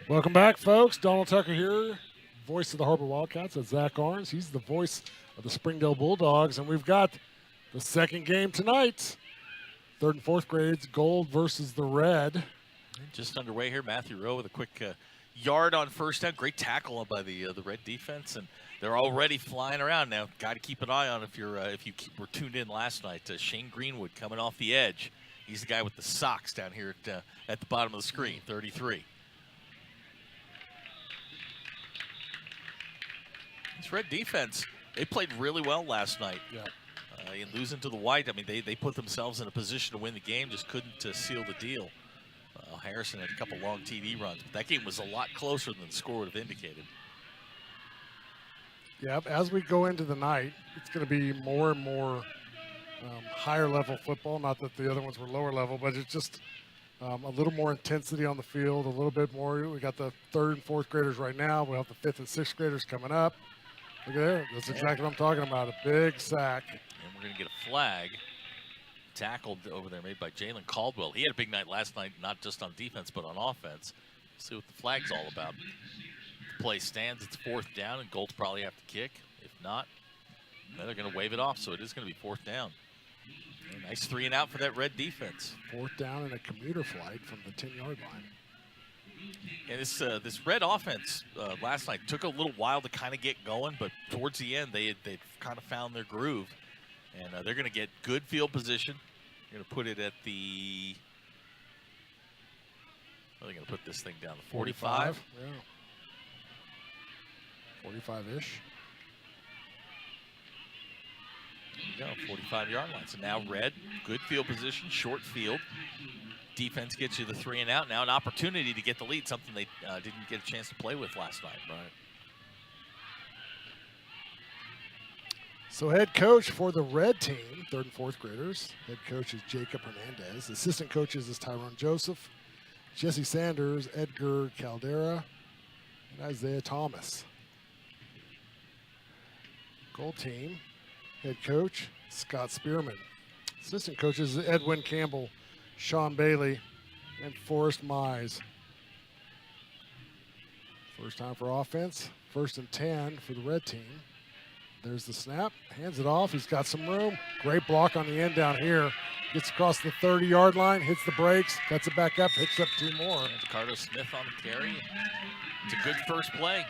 Welcome back, folks. Donald Tucker here, voice of the Harbor Wildcats. That's Zach Arns. He's the voice of the Springdale Bulldogs, and we've got the second game tonight. Third and fourth grades, gold versus the red. Just underway here. Matthew Rowe with a quick yard on first down. Great tackle by the red defense, and they're already flying around now. Got to keep an eye on if you were tuned in last night. Shane Greenwood coming off the edge. He's the guy with the socks down here at the bottom of the screen. 33. This red defense, they played really well last night. Yeah. In losing to the white, I mean, they put themselves in a position to win the game, just couldn't seal the deal. Harrison had a couple long TD runs, but that game was a lot closer than the score would have indicated. Yeah, as we go into the night, it's going to be more and more higher level football. Not that the other ones were lower level, but it's just a little more intensity on the field, a little bit more. We got the third and fourth graders right now. We'll have the fifth and sixth graders coming up. Look at there. That's exactly what I'm talking about, a big sack. And we're going to get a flag. Tackled over there made by Jalen Caldwell. He had a big night last night, not just on defense, but on offense. See what the flag's all about. The play stands. It's fourth down, and Gold's probably have to kick. If not, then they're going to wave it off, so it is going to be fourth down. A nice 3 and out for that red defense. Fourth down and a commuter flight from the 10-yard line. And this red offense last night took a little while to kind of get going, but towards the end, they'd kind of found their groove. And they're going to get good field position. They're going to put it at the, well, they're going to put this thing down to 45. Yeah. 45-ish. There you go, 45-yard line. So now red, good field position, short field. Defense gets you the 3 and out. Now an opportunity to get the lead, something they didn't get a chance to play with last night. Right. So head coach for the red team, third and fourth graders. Head coach is Jacob Hernandez. Assistant coaches is Tyrone Joseph, Jesse Sanders, Edgar Caldera, and Isaiah Thomas. Gold team, head coach Scott Spearman. Assistant coaches Edwin Campbell, Sean Bailey, and Forrest Mize. First time for offense, 1st and 10 for the red team. There's the snap, hands it off. He's got some room. Great block on the end down here. Gets across the 30-yard line, hits the brakes, cuts it back up, picks up 2 more. And Ricardo Smith on the carry. It's a good first play.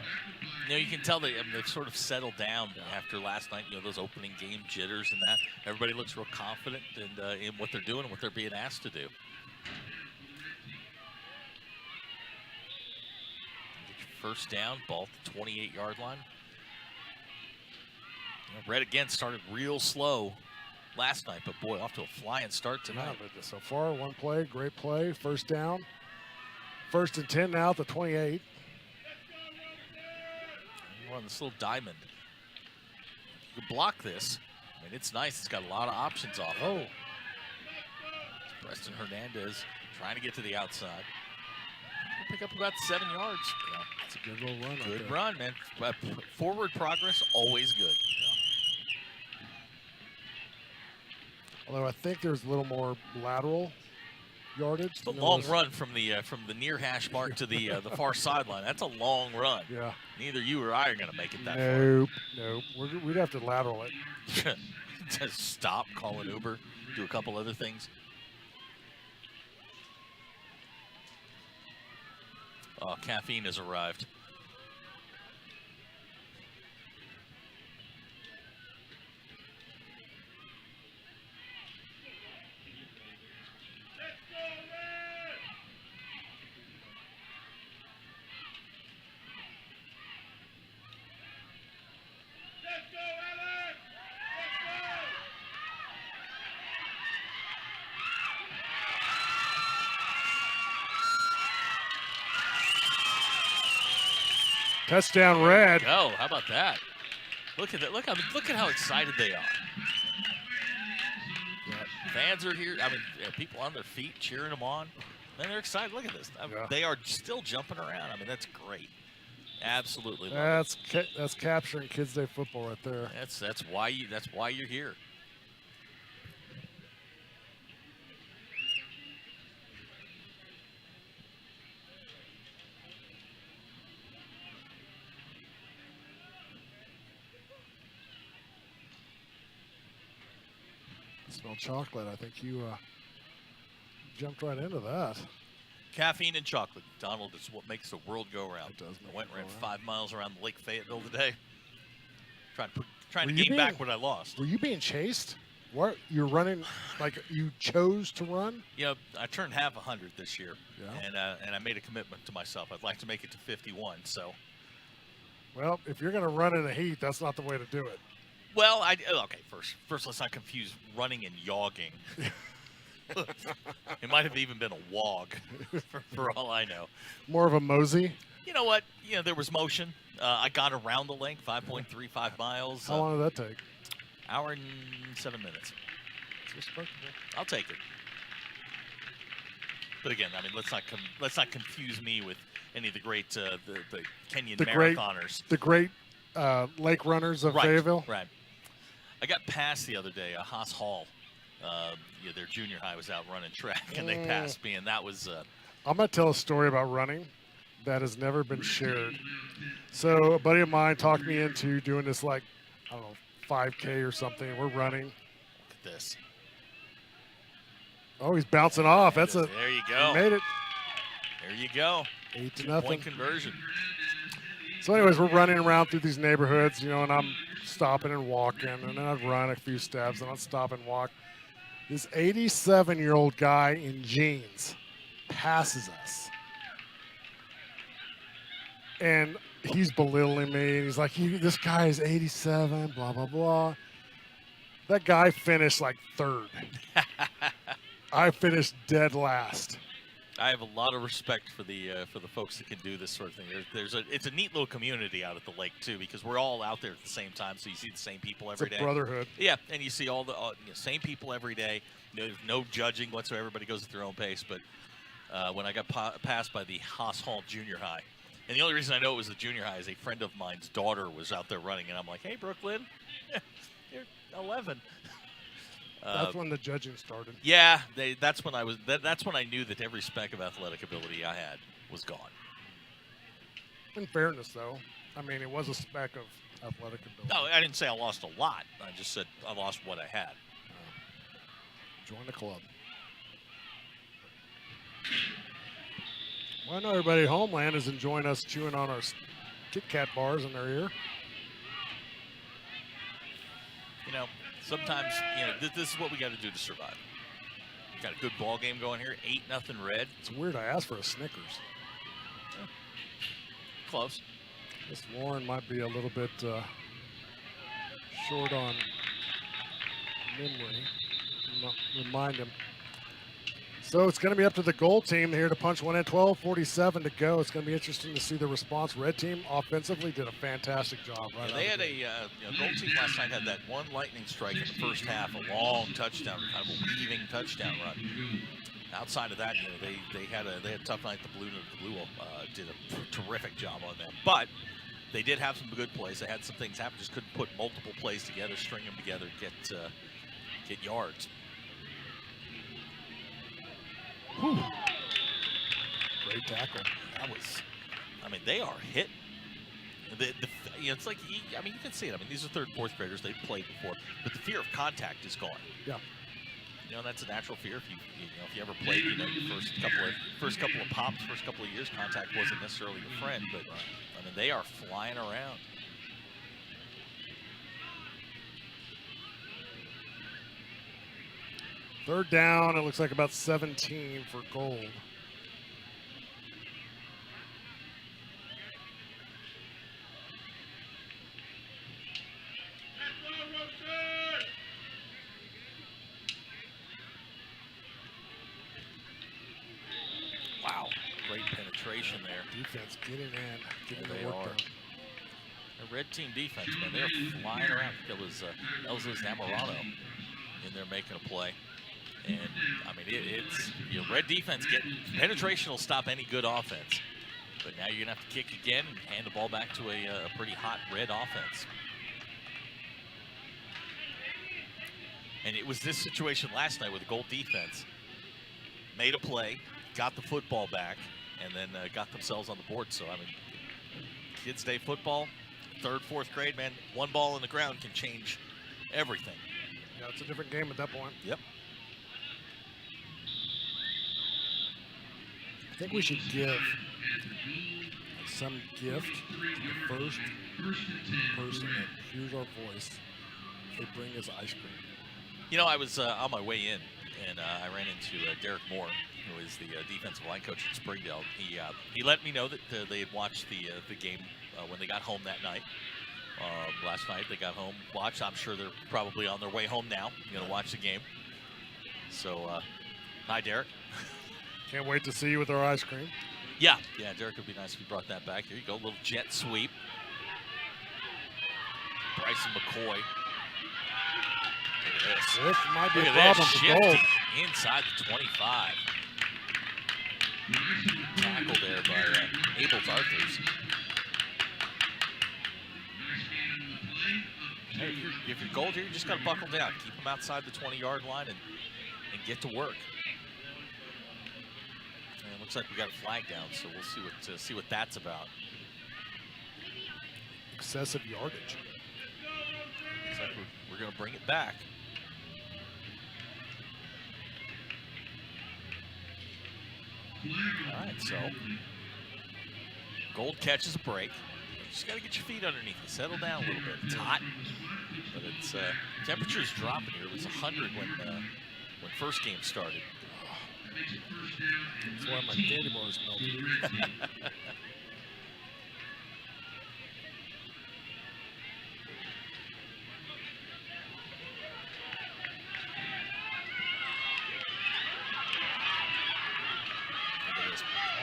You know, you can tell they've sort of settled down after last night, those opening game jitters and that. Everybody looks real confident in what they're doing and what they're being asked to do. Get your first down, ball at the 28-yard line. Red again started real slow last night, but boy, off to a flying start tonight. Yeah, but so far, one play, great play, first down. 1st and 10 now at the 28. We're on this little diamond. You can block this. I mean, it's nice. It's got a lot of options off. Oh. Preston Hernandez trying to get to the outside. He'll pick up about 7 yards. Yeah, it's a good little run. Good run, man. Forward progress, always good. Although I think there's a little more lateral yardage. The long run from the near hash mark to the far sideline. That's a long run. Yeah. Neither you or I are going to make it that far. Nope. We'd have to lateral it. Just stop, call an Uber, do a couple other things. Oh, caffeine has arrived. Touchdown red. Oh, how about that? Look at that. Look at how excited they are. Yeah, fans are here. I mean, people on their feet cheering them on. And they're excited. Look at this. They are still jumping around. I mean, that's great. Absolutely. That's capturing Kids Day football right there. That's why you're here. Smell chocolate. I think you jumped right into that. Caffeine and chocolate, Donald, is what makes the world go round. It does make I went it and ran go round. 5 miles around Lake Fayetteville today. Trying Were to you gain back being- what I lost. Were you being chased? What? You're running like you chose to run? You know, I turned half 100 this year, Yeah. and I made a commitment to myself. I'd like to make it to 51. So, Well, if you're going to run in a heat, that's not the way to do it. well, okay. First, let's not confuse running and yogging. It might have even been a wog, for all I know. More of a mosey. You know what? You know, there was motion. I got around the lake, 5.35 miles. How long did that take? Hour and 7 minutes. It's respectable. I'll take it. But again, I mean, let's not confuse me with any of the great the Kenyan marathoners. The great lake runners of Fayetteville. Right. I got passed the other day. Haas Hall, their junior high was out running track, and they passed me, and that was. I'm going to tell a story about running that has never been shared. So a buddy of mine talked me into doing this, like, I don't know, 5K or something. We're running. Look at this. Oh, he's bouncing off. That's a. There you go. He made it. There you go. 8-0. 2-point conversion. So, anyways, we're running around through these neighborhoods, and I'm stopping and walking, and then I'd run a few steps, and I'd stop and walk. This 87-year-old guy in jeans passes us, and he's belittling me. And he's like, "This guy is 87, blah blah blah." That guy finished like third. I finished dead last. I have a lot of respect for the folks that can do this sort of thing. It's a neat little community out at the lake too, because we're all out there at the same time, so you see the same people every day. It's a brotherhood. Yeah, and you see all the same people every day. There's no judging whatsoever. Everybody goes at their own pace. But when I got passed by the Haas Hall Junior High, and the only reason I know it was the junior high is a friend of mine's daughter was out there running, and I'm like, "Hey, Brooklyn, you're 11." That's when the judging started. Yeah, that's when I knew that every speck of athletic ability I had was gone. In fairness, though, I mean, it was a speck of athletic ability. No, I didn't say I lost a lot. I just said I lost what I had. Join the club. Well, I know everybody at Homeland is enjoying us chewing on our Kit Kat bars in their ear. You know, sometimes this is what we got to do to survive. Got a good ball game going here. 8-0 Red. It's weird I asked for a Snickers. Yeah. Close. This Warren might be a little bit short on memory. Remind him. So it's going to be up to the goal team here to punch one in. 12:47 to go. It's going to be interesting to see the response. Red team offensively did a fantastic job. Right, they had goal team last night had that one lightning strike in the first half, a long touchdown, kind of a weaving touchdown run. Outside of that, they had a tough night. The Blue did a terrific job on them, but they did have some good plays. They had some things happen, just couldn't put multiple plays together, string them together, get yards. Whew. Great tackle. They are hitting. It's like, you can see it. These are third, fourth graders. They've played before, but the fear of contact is gone. Yeah. That's a natural fear. If you ever played, your first couple of pops, first couple of years, contact wasn't necessarily your friend, but they are flying around. Third down, it looks like about 17 for Gold. Wow, great penetration there. Defense getting in, getting They the work are. done. The red team defense, man, they're flying around. It was Elza's Namorano in there making a play. And, it's red defense, penetration will stop any good offense. But now you're going to have to kick again and hand the ball back to a pretty hot red offense. And it was this situation last night with the Gold defense. Made a play, got the football back, and then got themselves on the board. So, Kids Day football, third, fourth grade, man, one ball in the ground can change everything. Yeah, it's a different game at that point. Yep. I think we should give some gift to the first person that hears our voice. They bring us ice cream. You know, I was on my way in, and I ran into Derek Moore, who is the defensive line coach at Springdale. He let me know that they had watched the game when they got home that night. Last night they got home, watched. I'm sure they're probably on their way home now, going to watch the game. So, hi, Derek. Can't wait to see you with our ice cream. Yeah, Derek, would be nice if you brought that back. Here you go, a little jet sweep. Bryson McCoy. Look at this. This might be Look a at problem this, for Gold. shifting inside the 25. Tackle there by Abels Arthurs. Hey, if you're Gold here, you just got to buckle down. Keep them outside the 20-yard line and get to work. And it looks like we got a flag down, so we'll see what that's about. Excessive yardage. Looks like we're going to bring it back. All right, so Gold catches a break. Just got to get your feet underneath you. Settle down a little bit. It's hot, but it's temperature's dropping here. It was 100 when first game started. That's why my candy bar is melting.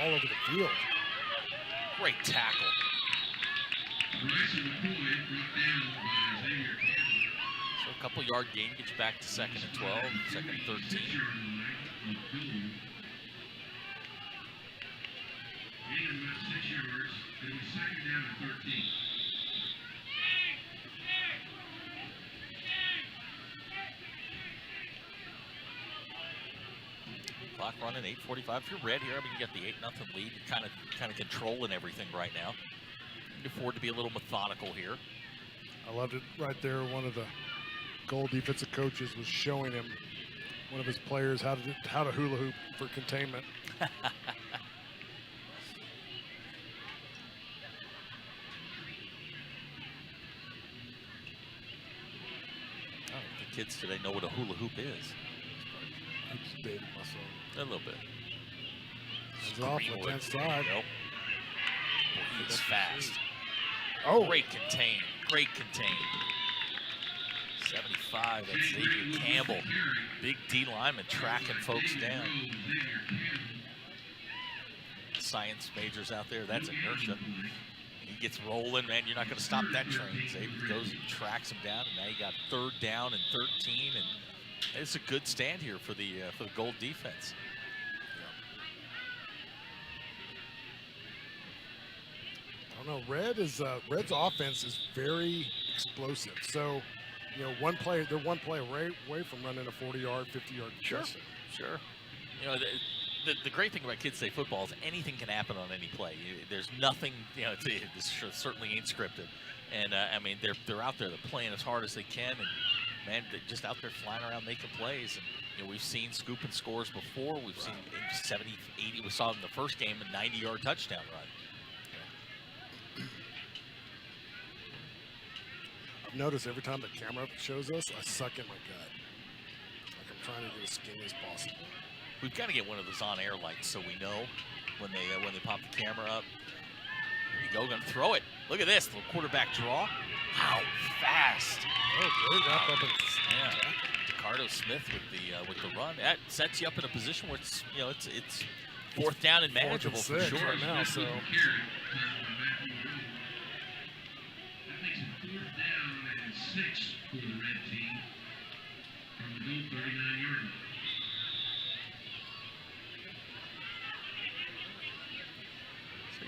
All over the field. Great tackle. So a couple yard gain gets you back to 2nd and 12, 2nd and 13. Clock running, 8:45. If you're red here, I mean, you got the 8-0 lead. You're kind of controlling everything right now. You can afford to be a little methodical here. I loved it right there. One of the Gold defensive coaches was showing him, one of his players, how to hula hoop for containment. The kids today know what a hula hoop is. I just dated myself. A little bit. He's off left hand side. Nope. Boy, he's fast. Oh, Great contain. Great contain. 75, that's Xavier Campbell. Big D lineman tracking folks down. Science majors out there, that's inertia. He gets rolling, man, you're not going to stop that train. Xavier goes and tracks him down, and now you got 3rd down and 13, and it's a good stand here for the Gold defense. I don't know. Red's offense is very explosive. So, you know, they're one play away from running a 40-yard, 50-yard possession. Sure. You know, the great thing about Kids State football is anything can happen on any play. There's nothing, you know, this certainly ain't scripted. And I mean, they're out there, they're playing as hard as they can, and man, they're just out there flying around making plays. And you know, we've seen scooping scores before. We've seen 70, 80. We saw in the first game a 90-yard touchdown run. I've noticed every time the camera shows us, I suck in my gut. Like I'm trying to get as skinny as possible. We've got to get one of those on-air lights so we know when they pop the camera up. There you go, gonna throw it. Look at this, little quarterback draw. How fast! Oh, great wrap up. Yeah, Ricardo Smith with the run. That sets you up in a position where it's, you know, it's 4th down and manageable for sure. Right now, so. So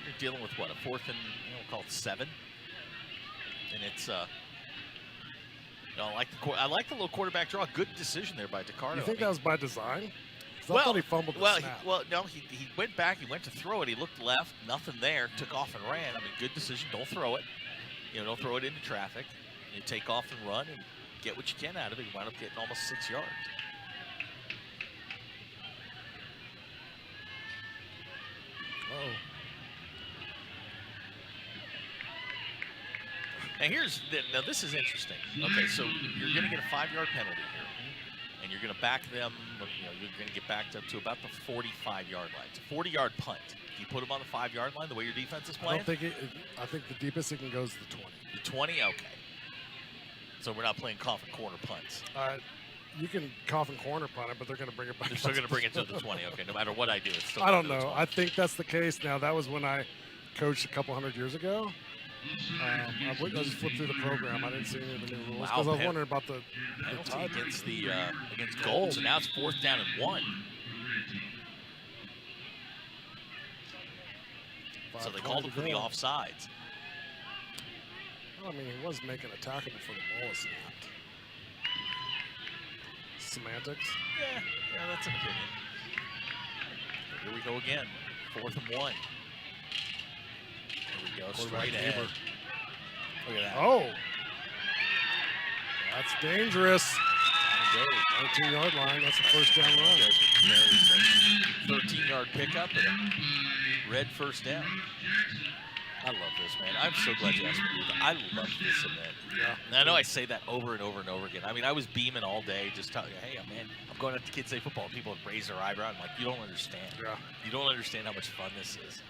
you're dealing with what, a 4th and, you know, we'll call it 7, and it's you know, I like the little quarterback draw. Good decision there by Ricardo. You think that was by design? Well, I thought he fumbled the snap. No, he went back. He went to throw it. He looked left, nothing there. Took off and ran. I mean, good decision. Don't throw it. You know, don't throw it into traffic. You take off and run. And get what you can out of it. You wind up getting almost 6 yards. Uh-oh. And now this is interesting. Okay, so you're going to get a 5-yard penalty here, and you're going to back them. You're going to get backed up to about the 45-yard line. It's a 40-yard punt. Do you put them on the 5-yard line the way your defense is playing? I think the deepest it can go is the 20. The 20, okay. So we're not playing coffin corner punts. You can coffin corner punt it, but they're going to bring it back. They're still going to bring it to the 20. Okay, no matter what I do, it's still. I don't know. I think that's the case. Now that was when I coached a couple hundred years ago. I just flipped through the program. I didn't see any of the new rules because I was wondering about the penalty against Gold. So now it's 4th down and 1. So they called him for the offsides. Well, I mean, he was making a tackle before the ball was snapped. Semantics. Yeah, that's an opinion. Here we go again. 4th and 1. Here we go, straight ahead. Look at that. Oh. That's dangerous. 19-yard line. That's a 1st down run. 13-yard pickup and a red 1st down. I love this, man. I'm so glad you asked me. I love this event. Yeah. And I know I say that over and over and over again. I mean, I was beaming all day, just telling you, hey, man, I'm going out to Kids Day Football. People would raise their eyebrow. I'm like, you don't understand. Yeah. You don't understand how much fun this is.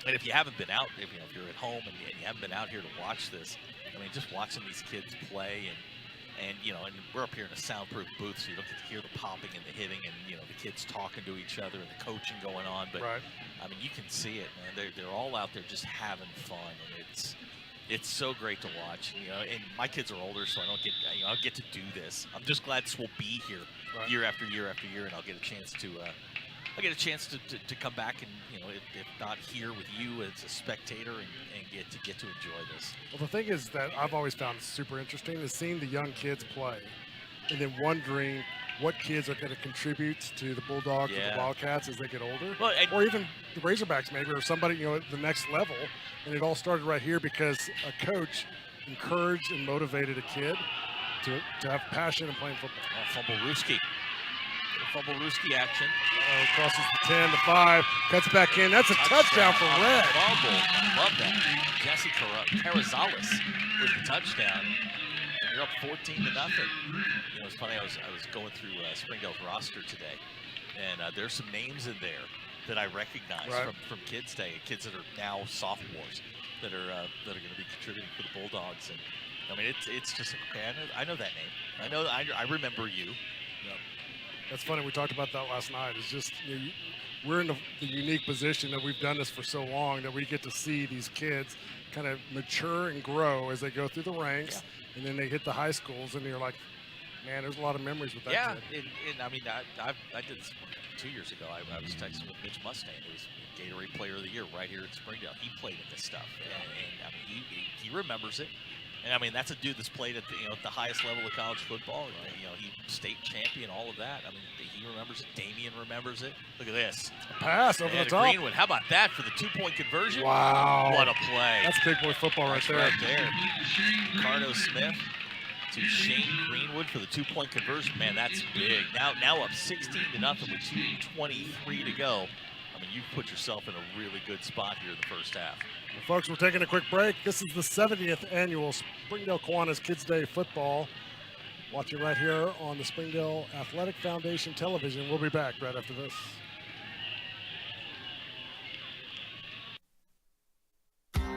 And if you haven't been out, if you're at home and you haven't been out here to watch this, I mean, just watching these kids play and we're up here in a soundproof booth, so you don't get to hear the popping and the hitting and, the kids talking to each other and the coaching going on. But, right. I mean, you can see it, man. They're all out there just having fun, and it's so great to watch. And my kids are older, so I don't get to do this. I'm just glad this will be here year after year after year, and I'll get a chance to come back and, if not here with you as a spectator and get to enjoy this. Well, the thing is that I've always found super interesting is seeing the young kids play and then wondering what kids are going to contribute to the Bulldogs or the Wildcats as they get older. Well, or even the Razorbacks maybe, or somebody, at the next level. And it all started right here because a coach encouraged and motivated a kid to have passion in playing football. Fumble-Rooski action. Crosses the 10, the 5, cuts back in. That's a touchdown for Red. Fumble. Love that. Jesse Carrizales with the touchdown. And you're up 14-0. It's funny. I was going through Springdale's roster today, and there's some names in there that I recognize from Kids Day, kids that are now sophomores that are going to be contributing for the Bulldogs. And I mean, it's just okay. I know that name. I remember you. Yep. That's funny. We talked about that last night. It's just we're in the unique position that we've done this for so long that we get to see these kids kind of mature and grow as they go through the ranks, and then they hit the high schools, and you're like, man, there's a lot of memories with that kid. And I mean, I did this 2 years ago. I was texting with Mitch Mustang, who was Gatorade Player of the Year right here at Springdale. He played in this stuff, and I mean, he remembers it. And I mean, that's a dude that's played at the highest level of college football. He state champion, all of that. I mean, he remembers it. Damian remembers it. Look at this. A pass over the top. Greenwood. How about that for the 2-point conversion? Wow. What a play. That's big boy football right there. Ricardo Smith to Shane Greenwood for the 2-point conversion. Man, that's big. Now up 16-0 with 2:23 to go. I mean, you've put yourself in a really good spot here in the first half. Well, folks, we're taking a quick break. This is the 70th annual Springdale Kiwanis Kids Day Football. Watching right here on the Springdale Athletic Foundation television. We'll be back right after this.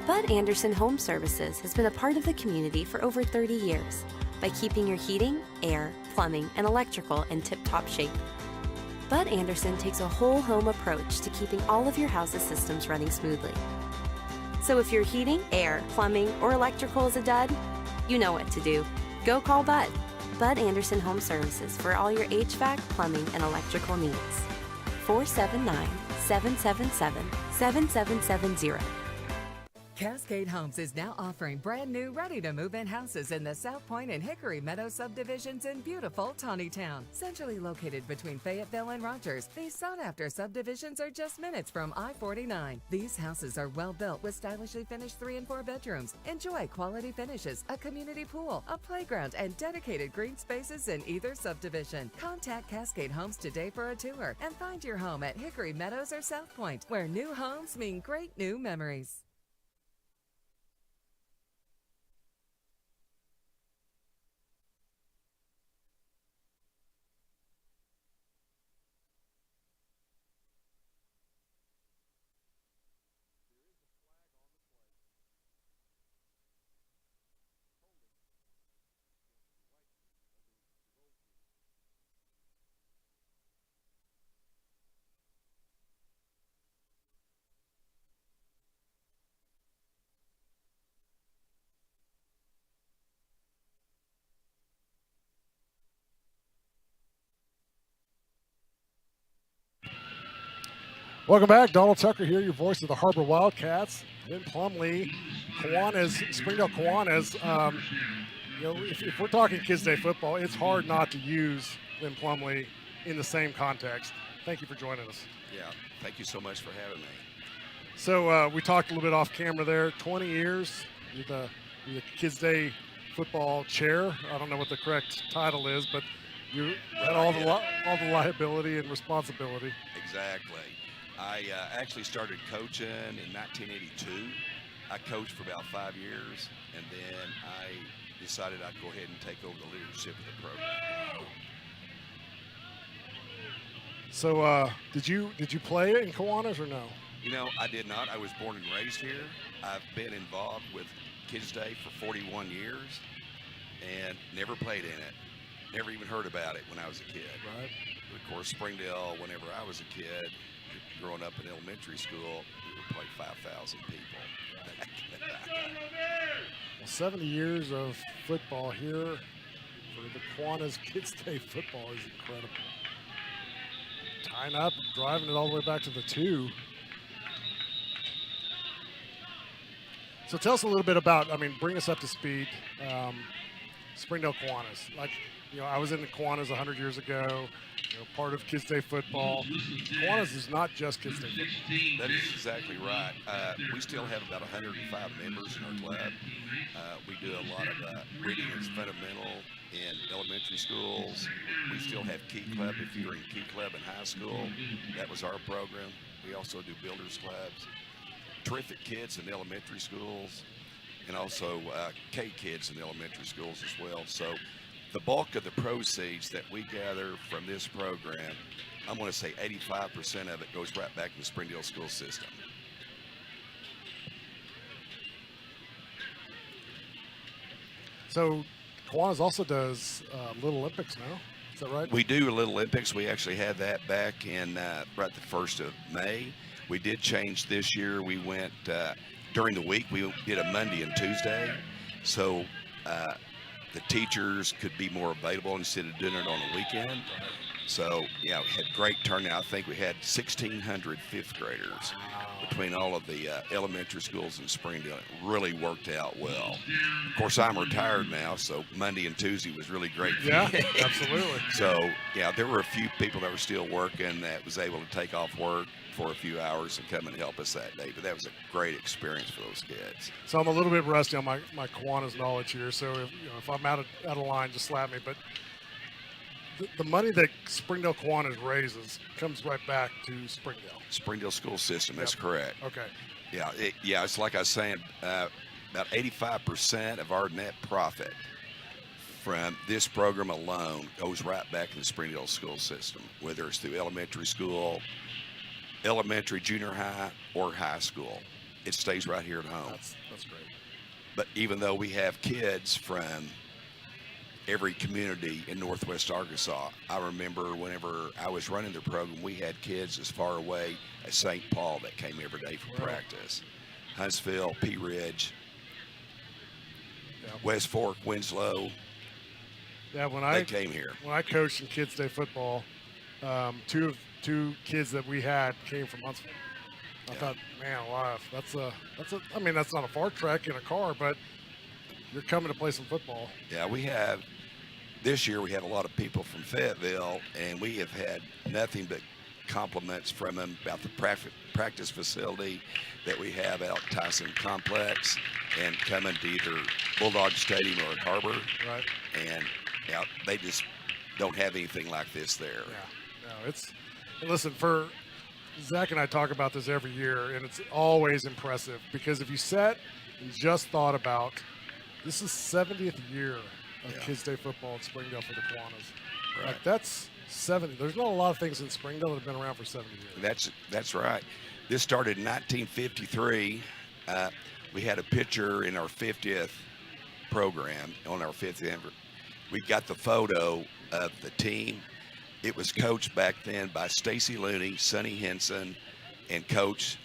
Bud Anderson Home Services has been a part of the community for over 30 years by keeping your heating, air, plumbing, and electrical in tip-top shape. Bud Anderson takes a whole home approach to keeping all of your house's systems running smoothly. So if your heating, air, plumbing, or electrical is a dud, you know what to do. Go call Bud. Bud Anderson Home Services for all your HVAC, plumbing, and electrical needs. 479-777-7770. Cascade Homes is now offering brand new, ready-to-move-in houses in the South Point and Hickory Meadow subdivisions in beautiful Tawnytown. Centrally located between Fayetteville and Rogers, these sought-after subdivisions are just minutes from I-49. These houses are well-built with stylishly finished 3 and 4 bedrooms. Enjoy quality finishes, a community pool, a playground, and dedicated green spaces in either subdivision. Contact Cascade Homes today for a tour and find your home at Hickory Meadows or South Point, where new homes mean great new memories. Welcome back. Donald Tucker here, your voice of the Harbor Wildcats. Lynn Plumlee, Kiwanis, Springdale Kiwanis. If we're talking Kids Day football, it's hard not to use Lynn Plumlee in the same context. Thank you for joining us. Yeah, thank you so much for having me. So we talked a little bit off camera there. 20 years, you're the Kids Day football chair. I don't know what the correct title is, but you had all the liability and responsibility. Exactly. I actually started coaching in 1982. I coached for about 5 years, and then I decided I'd go ahead and take over the leadership of the program. So did you play in Kiwanis or no? You know, I did not. I was born and raised here. I've been involved with Kids Day for 41 years and never played in it. Never even heard about it when I was a kid. Right. But of course, Springdale, whenever I was a kid, growing up in elementary school, we would play 5,000 people. Well, 70 years of football here for the Kiwanis Kids Day football is incredible. Tying up, driving it all the way back to the 2. So tell us a little bit about, bring us up to speed, Springdale Kiwanis. I was in the Kiwanis 100 years ago, part of Kids Day football. Kiwanis is not just Kids Day football. That is exactly right. We still have about 105 members in our club. We do a lot of reading is fundamental in elementary schools. We still have Key Club if you're in Key Club in high school. That was our program. We also do builders clubs. Terrific kids in elementary schools, and also K kids in elementary schools as well. So the bulk of the proceeds that we gather from this program, I'm going to say 85% of it goes right back to the Springdale school system. So Kiwanis also does Little Olympics now. Is that right? We do Little Olympics. We actually had that back in right the 1st of May. We did change this year. We went during the week. We did a Monday and Tuesday, so the teachers could be more available instead of doing it on the weekend. So yeah, we had great turnout. I think we had 1,600 fifth graders between all of the elementary schools in Springdale. It really worked out well. Of course, I'm retired now, so Monday and Tuesday was really great for Yeah, me. absolutely. So yeah, there were a few people that were still working that was able to take off work for a few hours and come and help us that day. But that was a great experience for those kids. So I'm a little bit rusty on my Kiwanis knowledge here. So if I'm out of line, just slap me. But the money that Springdale Kiwanis raises comes right back to Springdale. Springdale school system, that's correct. Okay. Yeah, it's like I was saying, about 85% of our net profit from this program alone goes right back in the Springdale school system, whether it's through elementary school, elementary, junior high, or high school. It stays right here at home. That's great. But even though we have kids from every community in Northwest Arkansas, I remember whenever I was running the program, we had kids as far away as St. Paul that came every day for practice. Huntsville, Pea Ridge, West Fork, Winslow. Yeah, they came here. When I coached in Kids Day football, two kids that we had came from Huntsville. I thought, man alive, I mean, that's not a far trek in a car, but you're coming to play some football. Yeah, this year we had a lot of people from Fayetteville, and we have had nothing but compliments from them about the practice facility that we have out Tyson Complex and coming to either Bulldog Stadium or at Harbor. Right. And they just don't have anything like this there. Yeah. No, and listen, for Zach and I talk about this every year, and it's always impressive because if you sat and just thought about this is 70th year of Kids Day football in Springdale for the Kiwanis. Right. Like that's 70. There's not a lot of things in Springdale that have been around for 70 years. That's right. This started in 1953. We had a picture in our 50th program on our 5th anniversary. We got the photo of the team. It was coached back then by Stacy Looney, Sonny Henson, and Coach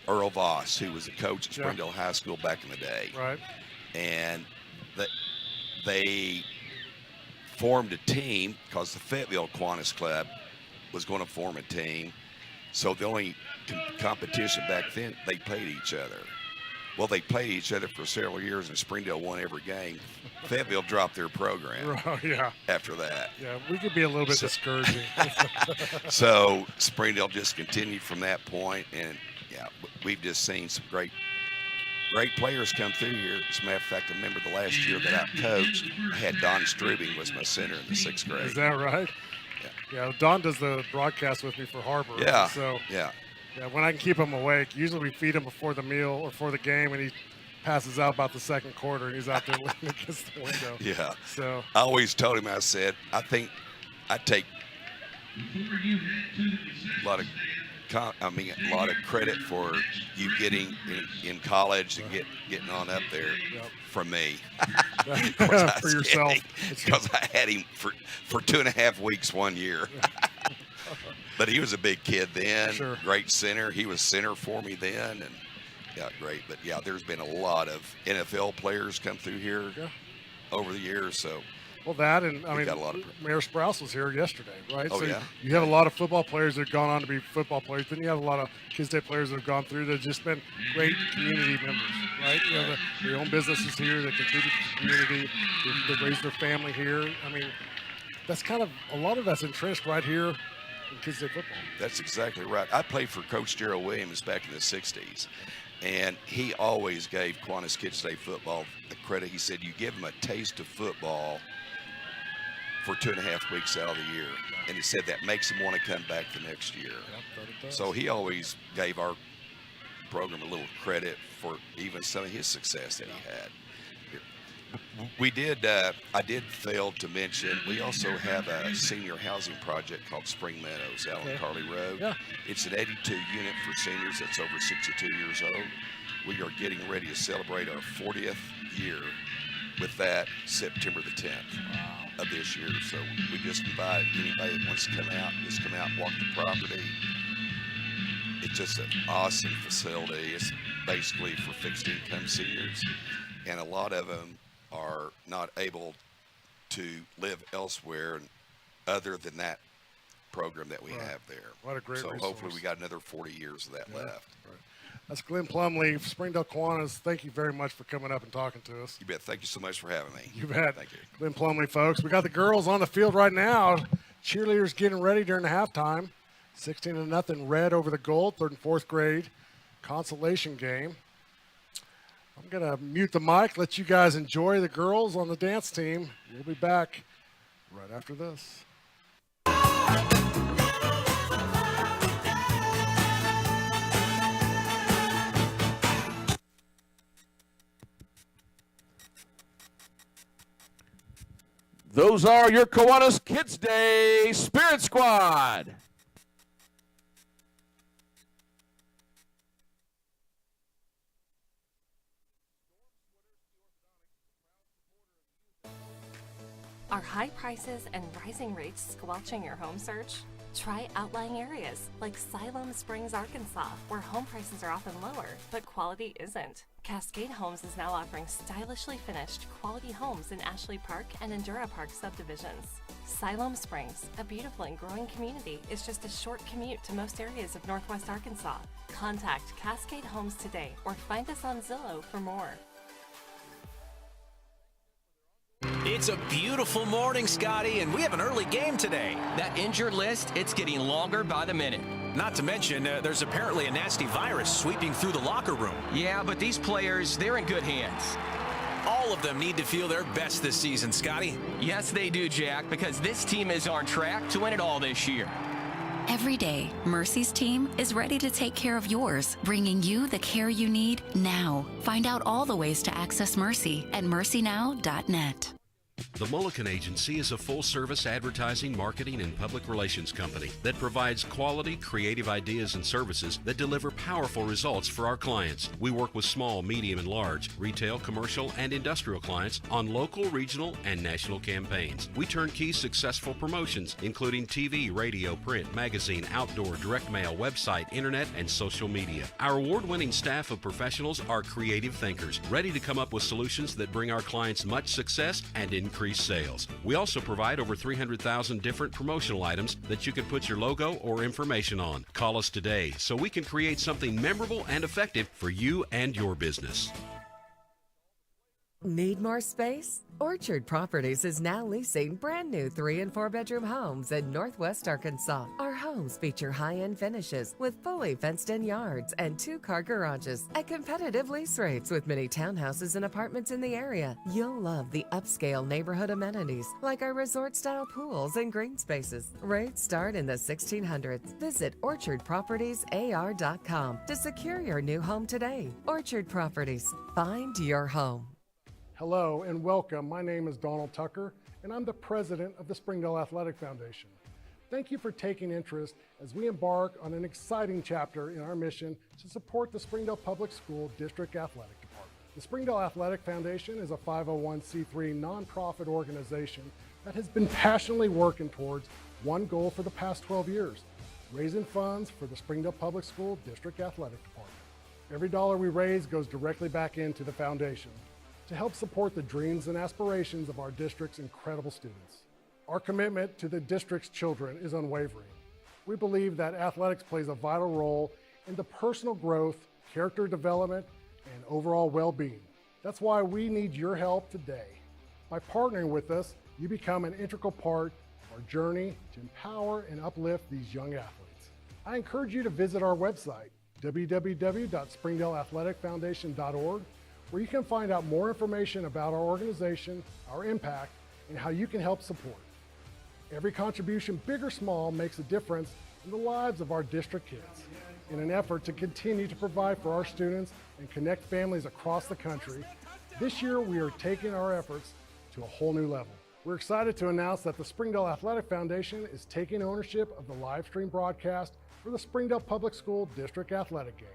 Earl Voss, who was a coach at Springdale High School back in the day. Right. And they formed a team because the Fayetteville Kiwanis Club was going to form a team. So the only competition back then, they played each other. Well, they played each other for several years, and Springdale won every game. Fayetteville dropped their program after that. Yeah, we could be a little bit discouraging. So Springdale just continued from that point, and we've just seen some great players come through here. As a matter of fact, I remember the last year that I coached, I had Don Strubing was my center in the 6th grade. Is that right? Yeah, Don does the broadcast with me for Harbor. Yeah. So yeah, when I can keep him awake, usually we feed him before the meal or before the game, and he passes out about the second quarter, and he's out there leaning against the window. Yeah. So I always told him, I said, I think I take a lot of credit for you getting in college and getting on up there from me. For yourself. Because I had him for 2.5 weeks one year. But he was a big kid then, great center. He was center for me then, and great. But there's been a lot of NFL players come through here over the years. So, well, that and I mean, Mayor Sprouse was here yesterday, right? Oh, so you have a lot of football players that have gone on to be football players. Then you have a lot of Kids Day players that have gone through that have just been great community members, right? You know, their own businesses here that contribute to the community, that raise their family here. I mean, that's kind of a lot of that's entrenched right here in Kids Day football. That's exactly right. I played for Coach Gerald Williams back in the 60s, and he always gave Kiwanis Kids Day football the credit. He said, you give them a taste of football for 2.5 weeks out of the year. And he said that makes them want to come back the next year. So he always gave our program a little credit for even some of his success that he had. We did, I did fail to mention, we also have a senior housing project called Spring Meadows out on Carly Road. Yeah. It's an 82 unit for seniors that's over 62 years old. We are getting ready to celebrate our 40th year with that September the 10th of this year. So we just invite anybody that wants to come out, just come out and walk the property. It's just an awesome facility. It's basically for fixed income seniors, and a lot of them are not able to live elsewhere other than that program that we have there. What a great resource. Hopefully we got another 40 years of that left. Right. That's Glenn Plumley, Springdale Kiwanis. Thank you very much for coming up and talking to us. You bet. Thank you so much for having me. You bet. Thank you. Glenn Plumley, folks. We got the girls on the field right now. Cheerleaders getting ready during the halftime. 16-0 red over the gold, 3rd and 4th grade consolation game. I'm going to mute the mic, let you guys enjoy the girls on the dance team. We'll be back right after this. Those are your Kiwanis Kids Day Spirit Squad. Are high prices and rising rates squelching your home search? Try outlying areas like Siloam Springs, Arkansas, where home prices are often lower, but quality isn't. Cascade Homes is now offering stylishly finished quality homes in Ashley Park and Endura Park subdivisions. Siloam Springs, a beautiful and growing community, is just a short commute to most areas of Northwest Arkansas. Contact Cascade Homes today or find us on Zillow for more. It's a beautiful morning, Scotty, and we have an early game today. That injured list, it's getting longer by the minute. Not to mention, there's apparently a nasty virus sweeping through the locker room. Yeah, but these players, they're in good hands. All of them need to feel their best this season, Scotty. Yes, they do, Jack, because this team is on track to win it all this year. Every day, Mercy's team is ready to take care of yours, bringing you the care you need now. Find out all the ways to access Mercy at mercynow.net. The Mulliken Agency is a full-service advertising, marketing, and public relations company that provides quality, creative ideas and services that deliver powerful results for our clients. We work with small, medium, and large, retail, commercial, and industrial clients on local, regional, and national campaigns. We turnkey successful promotions, including TV, radio, print, magazine, outdoor, direct mail, website, internet, and social media. Our award-winning staff of professionals are creative thinkers, ready to come up with solutions that bring our clients much success and increase sales. We also provide over 300,000 different promotional items that you can put your logo or information on. Call us today so we can create something memorable and effective for you and your business. Need more space? Orchard Properties is now leasing brand new 3- and 4-bedroom homes in Northwest Arkansas. Our homes feature high-end finishes with fully fenced-in yards and 2-car garages at competitive lease rates with many townhouses and apartments in the area. You'll love the upscale neighborhood amenities like our resort-style pools and green spaces. Rates start in the 1600s. Visit orchardpropertiesar.com to secure your new home today. Orchard Properties. Find your home. Hello and welcome. My name is Donald Tucker, and I'm the president of the Springdale Athletic Foundation. Thank you for taking interest as we embark on an exciting chapter in our mission to support the Springdale Public School District Athletic Department. The Springdale Athletic Foundation is a 501c3 nonprofit organization that has been passionately working towards one goal for the past 12 years, raising funds for the Springdale Public School District Athletic Department. Every dollar we raise goes directly back into the foundation to help support the dreams and aspirations of our district's incredible students. Our commitment to the district's children is unwavering. We believe that athletics plays a vital role in the personal growth, character development, and overall well-being. That's why we need your help today. By partnering with us, you become an integral part of our journey to empower and uplift these young athletes. I encourage you to visit our website, www.springdaleathleticfoundation.org, where you can find out more information about our organization, our impact, and how you can help support. Every contribution, big or small, makes a difference in the lives of our district kids. In an effort to continue to provide for our students and connect families across the country, this year we are taking our efforts to a whole new level. We're excited to announce that the Springdale Athletic Foundation is taking ownership of the live stream broadcast for the Springdale Public School District Athletic Games.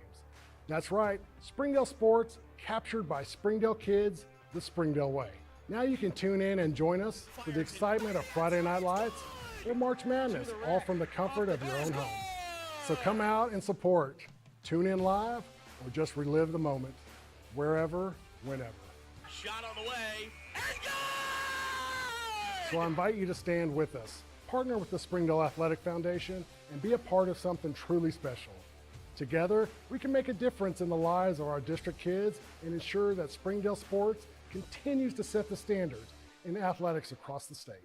That's right, Springdale sports captured by Springdale kids the Springdale way. Now you can tune in and join us for the excitement of Friday Night Lights or March Madness, all from the comfort of your own home. So come out and support. Tune in live or just relive the moment, wherever, whenever. Shot on the way. And goal! So I invite you to stand with us, partner with the Springdale Athletic Foundation, and be a part of something truly special. Together, we can make a difference in the lives of our district kids and ensure that Springdale sports continues to set the standards in athletics across the state.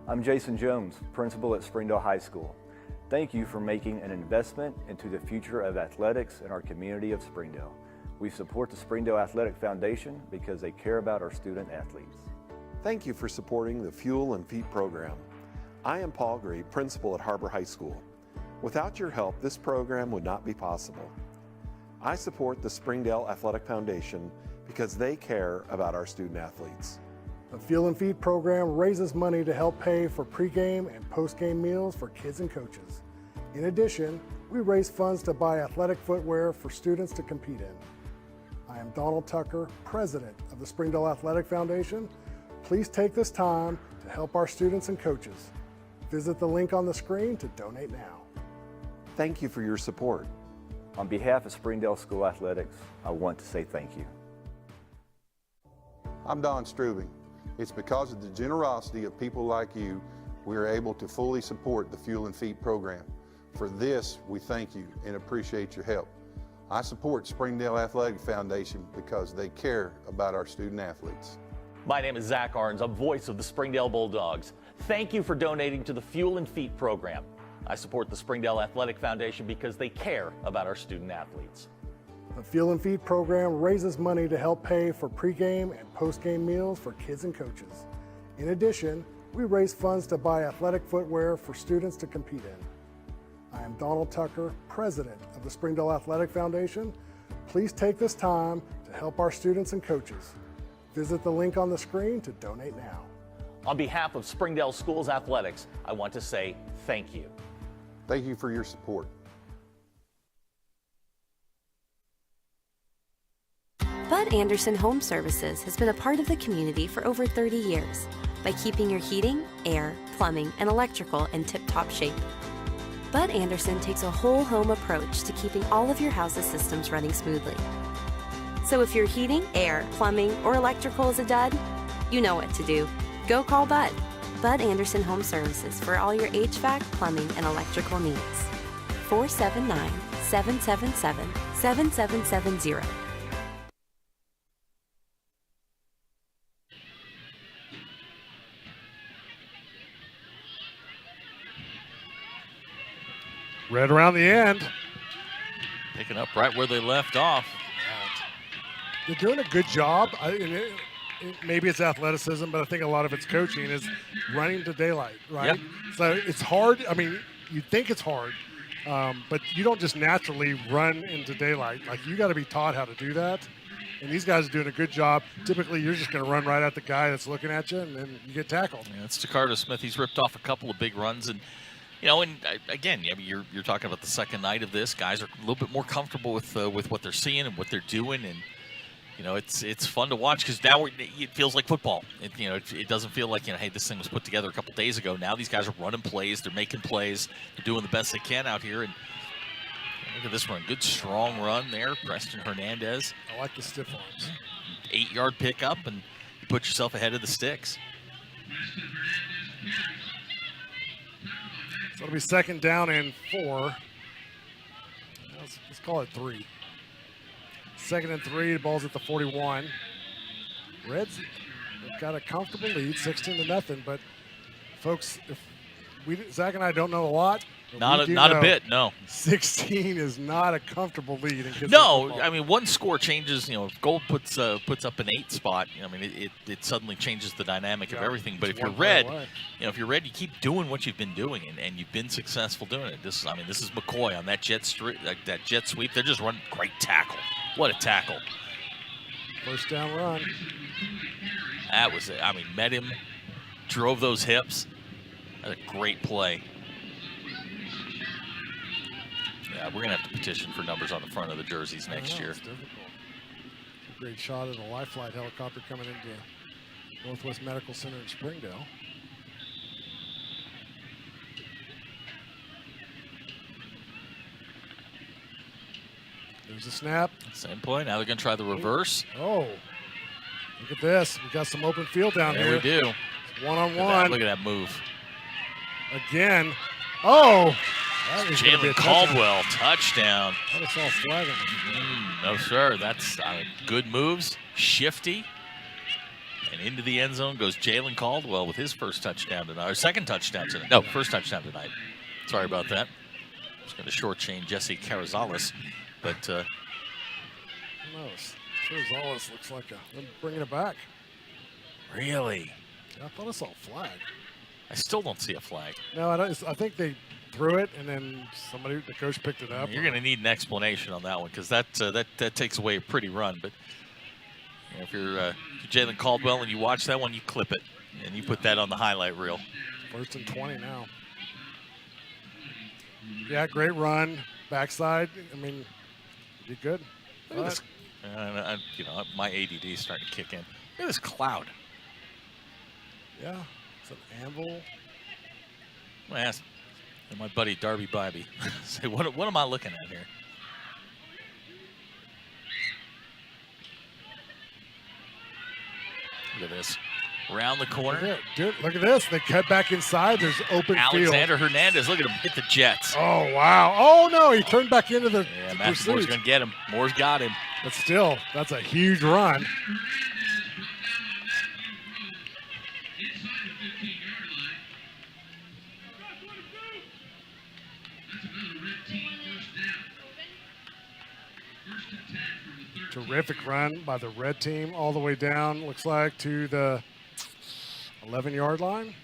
I'm Jason Jones, principal at Springdale High School. Thank you for making an investment into the future of athletics in our community of Springdale. We support the Springdale Athletic Foundation because they care about our student athletes. Thank you for supporting the Fuel and Feet program. I am Paul Gray, principal at Harbor High School. Without your help, this program would not be possible. I support the Springdale Athletic Foundation because they care about our student athletes. The Fuel and Feed program raises money to help pay for pregame and postgame meals for kids and coaches. In addition, we raise funds to buy athletic footwear for students to compete in. I am Donald Tucker, President of the Springdale Athletic Foundation. Please take this time to help our students and coaches. Visit the link on the screen to donate now. Thank you for your support. On behalf of Springdale School Athletics, I want to say thank you. I'm Don Strubing. It's because of the generosity of people like you we are able to fully support the Fuel and Feed program. For this, we thank you and appreciate your help. I support Springdale Athletic Foundation because they care about our student athletes. My name is Zach Arns. I'm voice of the Springdale Bulldogs. Thank you for donating to the Fuel and Feed program. I support the Springdale Athletic Foundation because they care about our student athletes. The Fuel and Feed program raises money to help pay for pregame and postgame meals for kids and coaches. In addition, we raise funds to buy athletic footwear for students to compete in. I am Donald Tucker, President of the Springdale Athletic Foundation. Please take this time to help our students and coaches. Visit the link on the screen to donate now. On behalf of Springdale Schools Athletics, I want to say thank you. Thank you for your support. Bud Anderson Home Services has been a part of the community for over 30 years by keeping your heating, air, plumbing, and electrical in tip-top shape. Bud Anderson takes a whole home approach to keeping all of your house's systems running smoothly. So if your heating, air, plumbing, or electrical is a dud, you know what to do. Go call Bud. Bud Anderson Home Services for all your HVAC, plumbing, and electrical needs. 479-777-7770. Right around the end. Picking up right where they left off. They're doing a good job. Maybe it's athleticism, but I think a lot of it's coaching is running to daylight, right? Yep. So it's hard. I mean, you think it's hard, but you don't just naturally run into daylight. Like, you got to be taught how to do that. And these guys are doing a good job. Typically, you're just going to run right at the guy that's looking at you, and then you get tackled. Yeah, it's Jakarta Smith. He's ripped off a couple of big runs, and again, you're talking about the second night of this. Guys are a little bit more comfortable with what they're seeing and what they're doing, and it's fun to watch because now it feels like football. It doesn't feel like hey, this thing was put together a couple days ago. Now these guys are running plays, they're making plays, they're doing the best they can out here. And look at this run, good strong run there, Preston Hernandez. I like the stiff arms. 8-yard pickup, and you put yourself ahead of the sticks. So it'll be second down and 4. Let's call it 3. Second and 3, the ball's at the 41. Reds have got a comfortable lead, 16-0. But folks, Zach and I don't know a lot. Not a bit, no. 16 is not a comfortable lead. No, I mean, one score changes. If Gold puts up an 8 spot, I mean, it suddenly changes the dynamic of everything. But if you're Red, you keep doing what you've been doing, and you've been successful doing it. This is McCoy on that jet sweep. They're just running great tackle. What a tackle! First down run. That was it. I mean, met him, drove those hips. That's a great play. Yeah, we're going to have to petition for numbers on the front of the jerseys next year. It's difficult. It's a great shot of the Life Flight helicopter coming into Northwest Medical Center in Springdale. There's a snap. Same play. Now they're going to try the reverse. Oh, look at this. We got some open field down here. We do. It's one-on-one. Look at that move. Again. Oh. Jalen Caldwell, touchdown. I just saw a flag on it. No, sir. That's good moves, shifty. And into the end zone goes Jalen Caldwell with his first touchdown tonight, or second touchdown tonight. No, first touchdown tonight. Sorry about that. Just going to shortchange Jesse Carrizales. But who knows? Carrizales looks like they're bringing it back. Really? Yeah, I thought I saw a flag. I still don't see a flag. No, I think they threw it, and then the coach picked it up. You're going to need an explanation on that one because that takes away a pretty run. But if you're Jalen Caldwell and you watch that one, you clip it and you put that on the highlight reel. First and 20 now. Yeah, great run. Backside. I mean, you're good. Look at this. My ADD is starting to kick in. Look at this cloud. Yeah, it's an anvil. I'm going to ask my buddy Darby Bybee, say, what am I looking at here? Look at this. Around the corner. Dude, look at this. They cut back inside. There's open field. Alexander Hernandez, look at him hit the Jets. Oh, wow. Oh, no. He turned back into the Matthew pursuit. Moore's going to get him. Moore's got him. But still, that's a huge run. Terrific run by the red team all the way down, looks like, to the 11-yard line,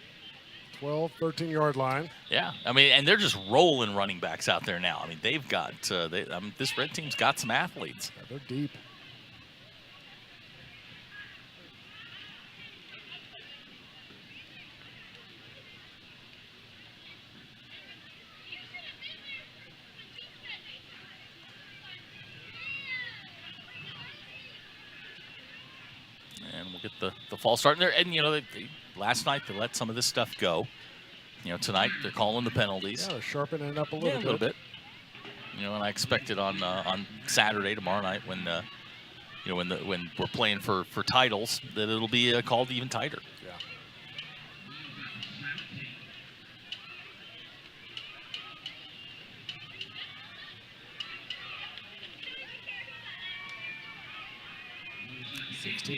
12, 13-yard line. Yeah, I mean, and they're just rolling running backs out there now. I mean, they've got, this red team's got some athletes. Yeah, they're deep. And we'll get the false start in there. And, last night they let some of this stuff go. Tonight they're calling the penalties. Yeah, they're sharpening it up a A little bit. And I expect it on Saturday, tomorrow night, when when we're playing for titles, that it'll be called even tighter. Yeah.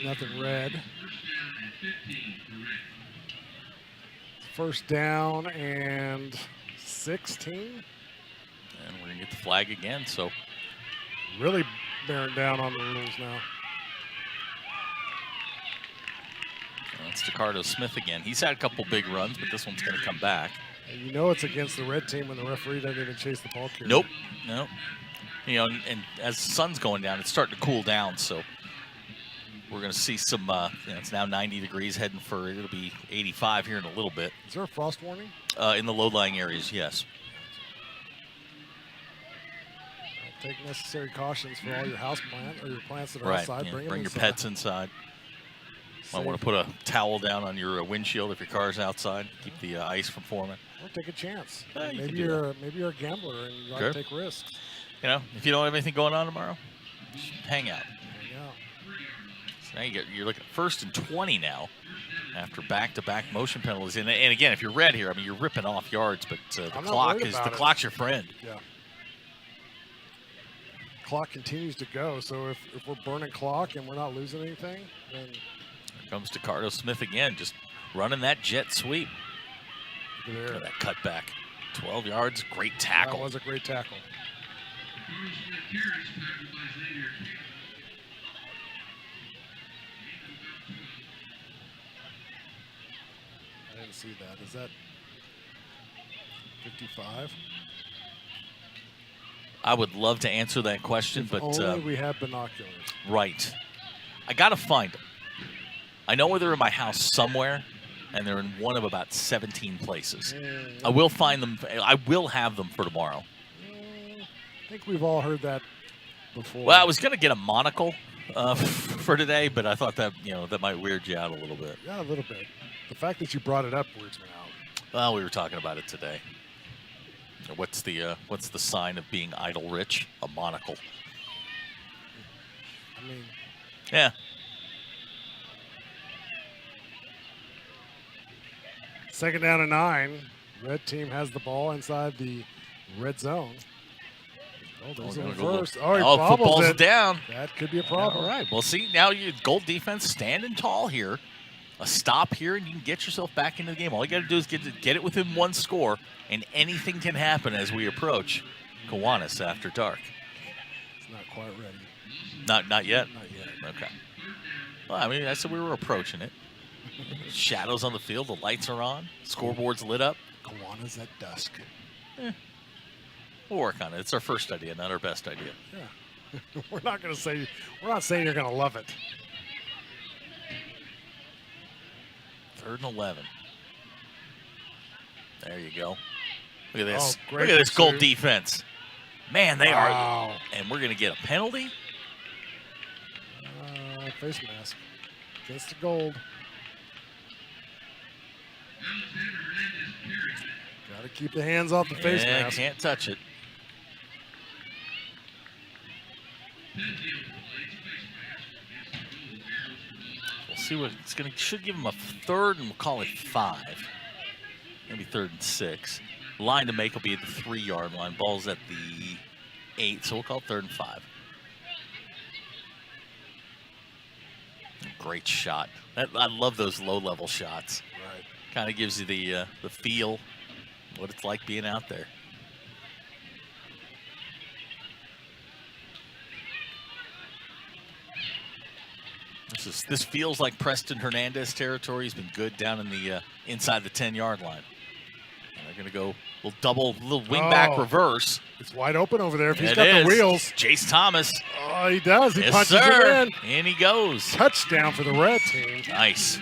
Nothing red. First down and 16. And we're going to get the flag again, so. Really bearing down on the rules now. It's Ricardo Smith again. He's had a couple big runs, but this one's going to come back. And you know it's against the red team when the referee doesn't even chase the ball carrier. Nope. And as the sun's going down, it's starting to cool down, so we're going to see some, it's now 90 degrees, heading for, it'll be 85 here in a little bit. Is there a frost warning? In the low-lying areas, yes. Take necessary cautions for all your house plants or your plants that are Right. outside. Yeah. Bring your inside. pets inside. Might want to put a towel down on your windshield if your car's outside. Keep the ice from forming. Or take a chance. Yeah, you can maybe do you're a gambler and you like Sure. to take risks. If you don't have anything going on tomorrow, hang out. Yeah. So now you're looking at 1st and 20 now after back-to-back motion penalties. And again, if you're red here, I mean, you're ripping off yards, but the clock's your friend. Yeah. Clock continues to go, so if we're burning clock and we're not losing anything, then Here comes Ricardo Smith again, just running that jet sweep. Look at that cutback. 12 yards, great tackle. That was a great tackle. I didn't see that. Is that 55? I would love to answer that question, but only we have binoculars. Right. I got to find them. I know they're in my house somewhere, and they're in one of about 17 places. I will find them. I will have them for tomorrow. I think we've all heard that before. Well, I was going to get a monocle for today, but I thought that that might weird you out a little bit. Yeah, a little bit. The fact that you brought it up weirds me out. Well, we were talking about it today. What's the sign of being idle rich? A monocle. I mean, yeah. Second down and 9. Red team has the ball inside the red zone. Oh, there's the first. Oh, he bobbles football's it. down. That could be a problem. All right. Well, see, now you gold defense standing tall here. A stop here, and you can get yourself back into the game. All you got to do is get it within one score, and anything can happen as we approach Kiwanis after dark. It's not quite ready. Not yet? Not yet. Okay. Well, I mean, I said we were approaching it. Shadows on the field, the lights are on, scoreboard's lit up. Kiwanis at dusk. We'll work on it. It's our first idea, not our best idea. Yeah. We're not saying you're going to love it. 3rd and 11. There you go. Look at this. Oh, Look at this goal pursuit. defense. Man, they Wow. are. And we're going to get a penalty? Face mask. Against the gold. Got to keep the hands off the face Yeah, mask. can't touch it. We'll see what it's going to. Should give him a third, and we'll call it 5. Maybe 3rd and 6. Line to make will be at the 3-yard line. Ball's at the 8, so we'll call it 3rd and 5. Great shot. I love those low-level shots. Right. Kind of gives you the feel, what it's like being out there. This feels like Preston Hernandez territory. He's been good down in the inside the 10-yard line. And they're going to go little wingback reverse. It's wide open over there if he's It got is. the wheels. Jace Thomas. Oh, he does. He Yes, punches sir. it in. In he goes. Touchdown for the red team. Nice.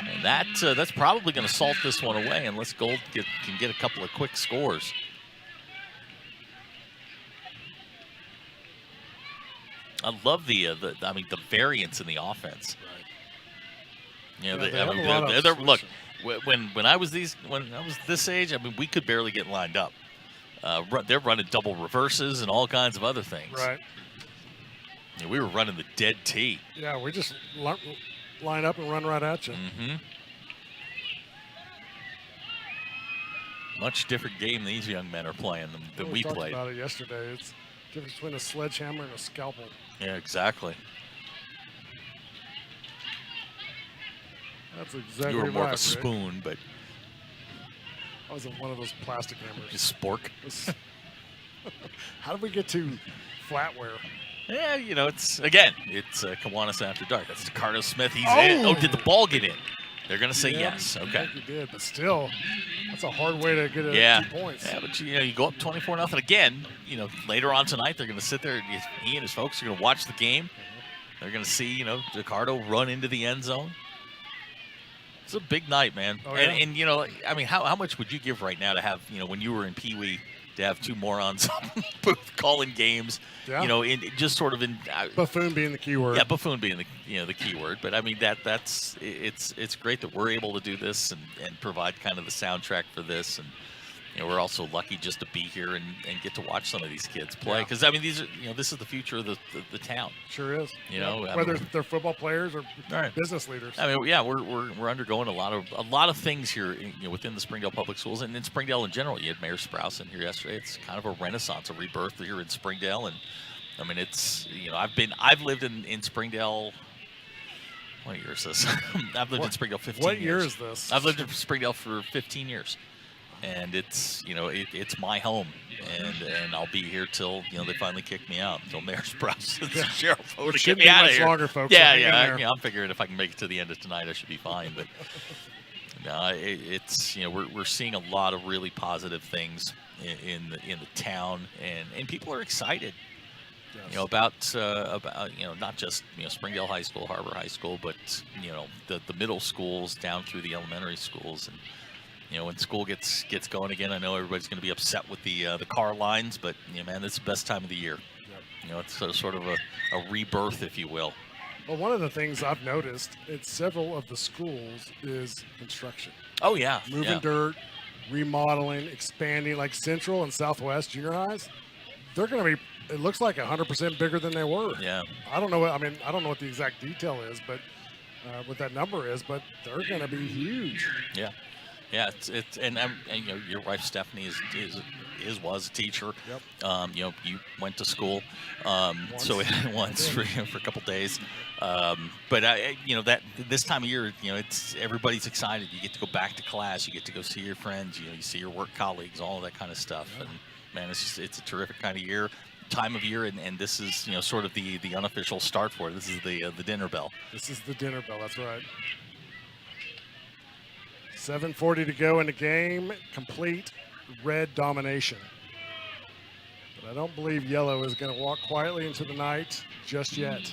And that's probably going to salt this one away unless Gold can get a couple of quick scores. I love the variance in the offense. Right. You know, Yeah, they have a lot of look, when I was this age, I mean, we could barely get lined up. They're running double reverses and all kinds of other things. Right. Yeah, we were running the dead T. Yeah, we just line up and run right at you. Mm-hmm. Much different game these young men are playing than we talked played. about it yesterday. It's the difference between a sledgehammer and a scalpel. Yeah, exactly. That's exactly You were more right, of a spoon, but I was one of those plastic hammers. just spork. How did we get to flatware? Yeah, you know, it's Kiwanis After Dark. That's Ricardo Smith. He's in. Oh, did the ball get in? They're going to say yes. I Okay. think he did, but still, that's a hard way to get 2 points. Yeah, but you go up 24-0 again. You know, later on tonight, they're going to sit there. He and his folks are going to watch the game. They're going to see, Ricardo run into the end zone. It's a big night, man. Oh, and I mean, how much would you give right now to have, when you were in Pee Wee, to have 2 morons booth calling games? Yeah. Just sort of in buffoon being the key word. Yeah, buffoon being the key word. But I mean it's great that we're able to do this and provide kind of the soundtrack for this. And we're also lucky just to be here and get to watch some of these kids play, because I mean these are this is the future of the town. Sure is. Whether they're football players or business leaders. I mean, yeah, we're undergoing a lot of things here, within the Springdale Public Schools and in Springdale in general. You had Mayor Sprouse in here yesterday. It's kind of a renaissance, a rebirth here in Springdale, and I mean it's I've lived in Springdale. What year is this? I've lived in Springdale 15 years. What year is this? I've lived in Springdale for 15 years. And it's it's my home, and I'll be here till they finally kick me out, until Mayor Sprouse and the sheriff vote to get me out of here. Longer, folks. Yeah. I'm figuring if I can make it to the end of tonight, I should be fine. But no, it's we're seeing a lot of really positive things in the town, and people are excited. Yes. About not just Springdale High School, Harbor High School, but the middle schools down through the elementary schools. And when school gets going again, I know everybody's going to be upset with the car lines, but man, it's the best time of the year. Yep. It's sort of a rebirth, if you will. Well, one of the things I've noticed at several of the schools is construction. Oh yeah, moving dirt, remodeling, expanding, like Central and Southwest junior highs. They're going to be. It looks like 100% bigger than they were. Yeah. I don't know. I don't know what the exact detail is, but what that number is, but they're going to be huge. Yeah. Yeah, it's and your wife Stephanie was a teacher. Yep. You went to school, so once for a couple days. But that this time of year, it's everybody's excited. You get to go back to class. You get to go see your friends. You see your work colleagues, all of that kind of stuff. Yeah. And man, it's a terrific kind of time of year, and this is sort of the unofficial start for it. This is the dinner bell. This is the dinner bell. That's right. 7:40 to go in the game. Complete red domination. But I don't believe yellow is going to walk quietly into the night just yet.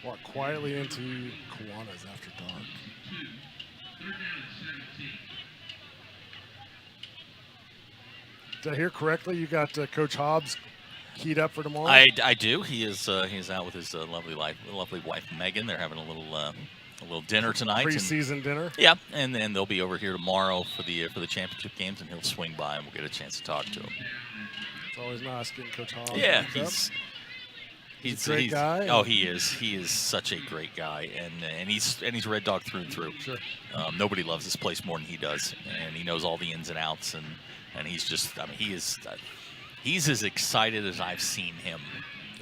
Walk quietly into Kiwanis After Dark. Did I hear correctly? You got Coach Hobbs keyed up for tomorrow? I do. He is out with his lovely wife Megan. They're having a little dinner tonight. Preseason dinner. Yeah, and then they'll be over here tomorrow for the championship games, and he'll swing by and we'll get a chance to talk to him. It's always nice getting Coach Hobbs. Yeah, he's a great guy. Oh, he is. He is such a great guy, and he's Red Dog through and through. Sure. Nobody loves this place more than he does, and he knows all the ins and outs, and he's just. I mean, he's as excited as I've seen him,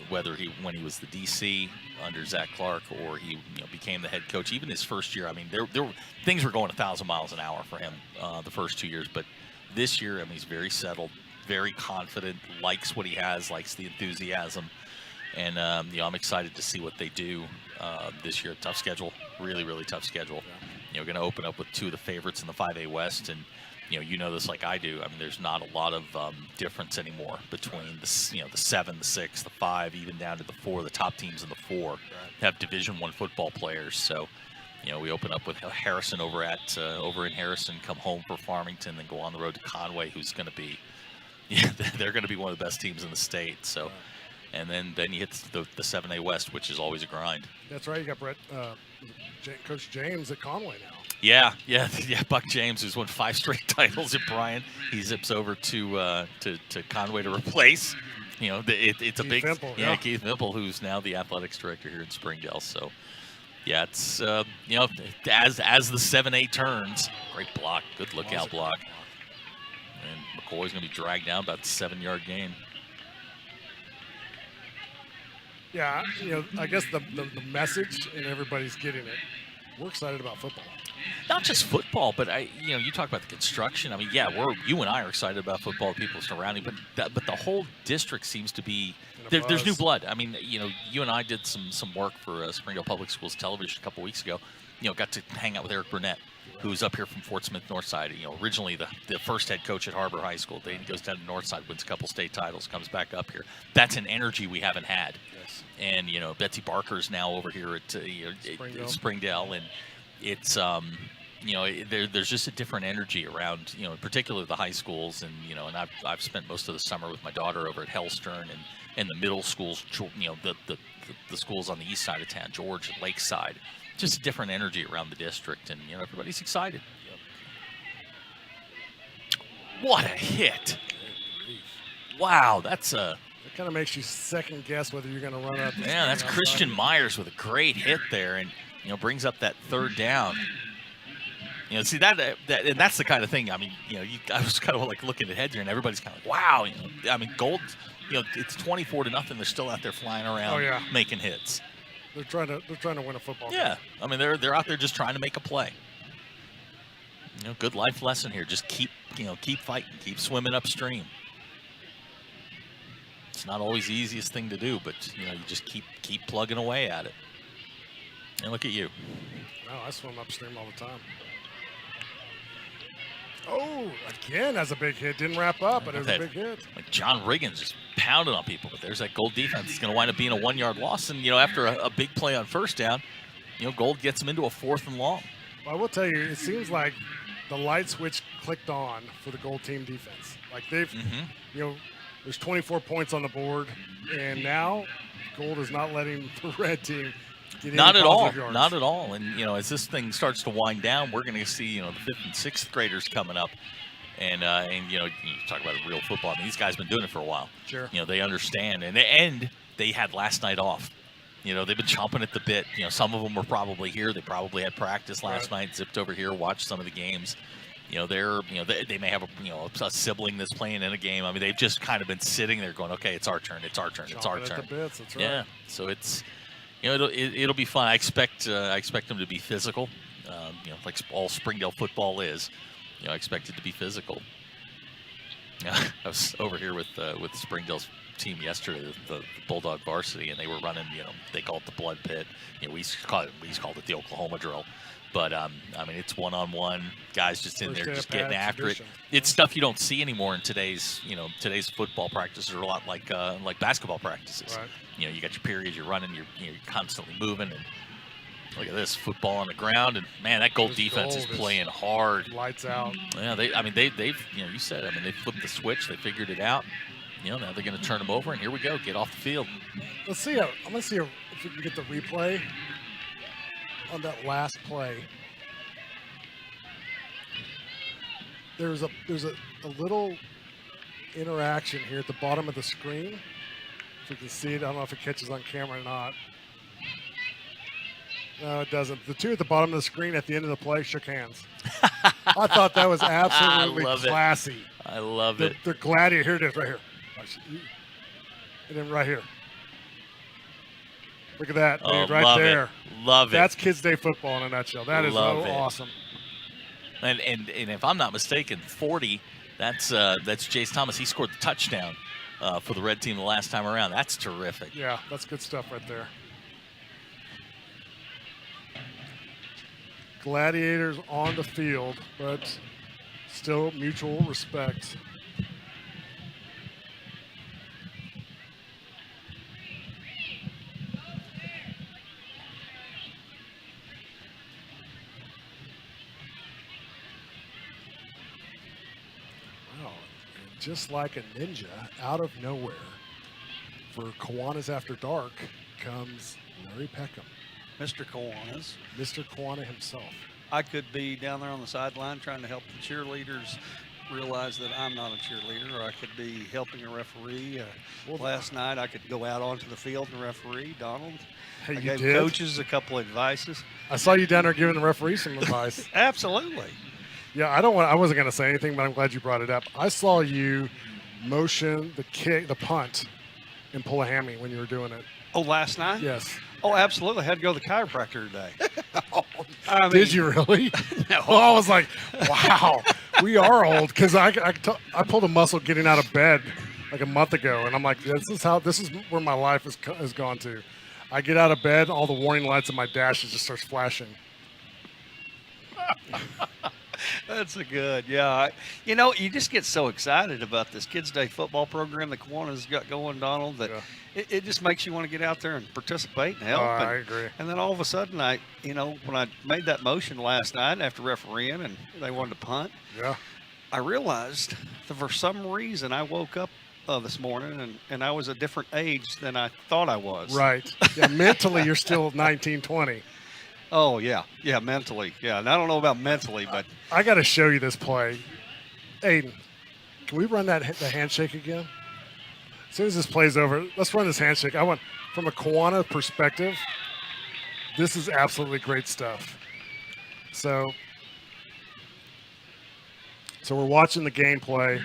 whether when he was the DC under Zach Clark or he became the head coach. Even his first year, I mean, things were going 1,000 miles an hour for him the first 2 years, but this year, I mean, he's very settled, very confident, likes what he has, likes the enthusiasm. And, I'm excited to see what they do this year. Tough schedule, really, really tough schedule. Yeah. Going to open up with two of the favorites in the 5A West. And, you know this like I do. I mean, there's not a lot of difference anymore between the 7, the 6, the 5, even down to the 4. The top teams in the 4 have Division I football players. So, we open up with Harrison over in Harrison, come home for Farmington, then go on the road to Conway, who's going to be, they're going to be one of the best teams in the state. So. And then you hit the 7A West, which is always a grind. That's right. You got Coach James at Conway now. Yeah. Buck James, who's won 5 straight titles at Bryan, he zips over to Conway to replace. It's a big Vimple, Keith Vimple, who's now the athletics director here in Springdale. So, yeah, it's as the 7A turns, great block, good lookout block, and McCoy's going to be dragged down about the 7-yard gain. Yeah, I guess the message, and everybody's getting it. We're excited about football. Not just football, but you talk about the construction. I mean, yeah, you and I are excited about football. People surrounding, but the whole district seems to be there's new blood. I mean, you and I did some work for Springdale Public Schools television a couple weeks ago. Got to hang out with Eric Burnett, who's up here from Fort Smith Northside. Originally the first head coach at Harbor High School. Then he goes down to Northside, wins a couple state titles, comes back up here. That's an energy we haven't had. Yes. And Betsy Barker's now over here at Springdale, and it's there's just a different energy around in particular the high schools, and and I've spent most of the summer with my daughter over at Hellstern and the middle schools, the schools on the east side of town, George and Lakeside. Just a different energy around the district, and everybody's excited. What a hit! Wow, that's a. It kind of makes you second guess whether you're going to run up. Yeah, that's Christian Myers with a great hit there, and brings up that 3rd down. See that and that's the kind of thing. I mean, I was kind of like looking ahead here, and everybody's kind of like, wow. I mean, Gold. It's 24-0. They're still out there flying around, making hits. They're trying to win a football game. Yeah, I mean they're out there just trying to make a play. Good life lesson here. Just keep fighting, keep swimming upstream. It's not always the easiest thing to do, but you just keep plugging away at it. And look at you. No, I swim upstream all the time. Oh, again, that's a big hit. Didn't wrap up, but it was a big hit. Like John Riggins just pounded on people, but there's that Gold defense. It's going to wind up being a 1-yard loss. And, after a big play on 1st down, Gold gets them into a 4th and long. Well, I will tell you, it seems like the light switch clicked on for the Gold team defense. Like they've, there's 24 points on the board, and now Gold is not letting the red team get not at all. Yards. Not at all. And, as this thing starts to wind down, we're going to see, the 5th and 6th graders coming up. And you talk about real football. I mean, these guys have been doing it for a while. Sure. They understand. And they had last night off. They've been chomping at the bit. Some of them were probably here. They probably had practice last night, zipped over here, watched some of the games. They may have a sibling that's playing in a game. I mean, they've just kind of been sitting there going, okay, it's our turn, it's our turn, it's our turn. At the bits, that's right. Yeah. So it's, it'll be fun. I expect them to be physical. Like all Springdale football is. I expect it to be physical. I was over here with Springdale's team yesterday, the Bulldog varsity, and they were running. They call it the blood pit. We called it the Oklahoma drill. But I mean, it's one-on-one, guys just in there, just getting after it. It's stuff you don't see anymore in today's football practices are a lot like basketball practices. Right. You got your periods, you're running, you're constantly moving, and Look at this football on the ground, and man, that Gold defense is playing hard. Lights out. Yeah, they've, you said, they flipped the switch, they figured it out. Now they're going to turn them over, and here we go, get off the field. Let's see. I'm going to see if we can get the replay on that last play. There's a little interaction here at the bottom of the screen. If you can see it, I don't know if it catches on camera or not. No, it doesn't. The two at the bottom of the screen at the end of the play shook hands. I thought that was absolutely classy. I love it. They're gladiator. Here it is, right here. And then right here. Look at that, dude, right there. Love it. That's Kids Day football in a nutshell. That is so awesome. And if I'm not mistaken, 40, that's Jace Thomas. He scored the touchdown for the red team the last time around. That's terrific. Yeah, that's good stuff right there. Gladiators on the field, but still mutual respect. Wow, and just like a ninja, out of nowhere, for Kiwanis After Dark comes Larry Peckham. Mr. Kiwanis. Mr. Kiwanis himself. I could be down there on the sideline trying to help the cheerleaders realize that I'm not a cheerleader, or I could be helping a referee. Last night I could go out onto the field and referee, Donald. Hey, I you gave did? coaches a couple of advices. I saw you down there giving the referee some advice. Absolutely. Yeah, I wasn't going to say anything, but I'm glad you brought it up. I saw you motion the punt, and pull a hammy when you were doing it. Oh, last night? Yes. Oh, absolutely. I had to go to the chiropractor today. Did you really? No. Well, I was like, wow, we are old, because I pulled a muscle getting out of bed like a month ago, and I'm like, this is where my life has gone to. I get out of bed, all the warning lights in my dash just starts flashing. That's a good, yeah. You just get so excited about this Kids Day football program that Kiwanis got going, Donald, that it just makes you want to get out there and participate and help. I agree. And then all of a sudden, when I made that motion last night after refereeing and they wanted to punt, I realized that for some reason I woke up this morning and I was a different age than I thought I was. Right. Yeah, mentally you're still 19, 20. Oh, yeah. Yeah, mentally. Yeah, and I don't know about mentally, but I got to show you this play. Aiden, can we run the handshake again? As soon as this play's over, let's run this handshake. I want, from a Kiwanis perspective, this is absolutely great stuff. So we're watching the gameplay,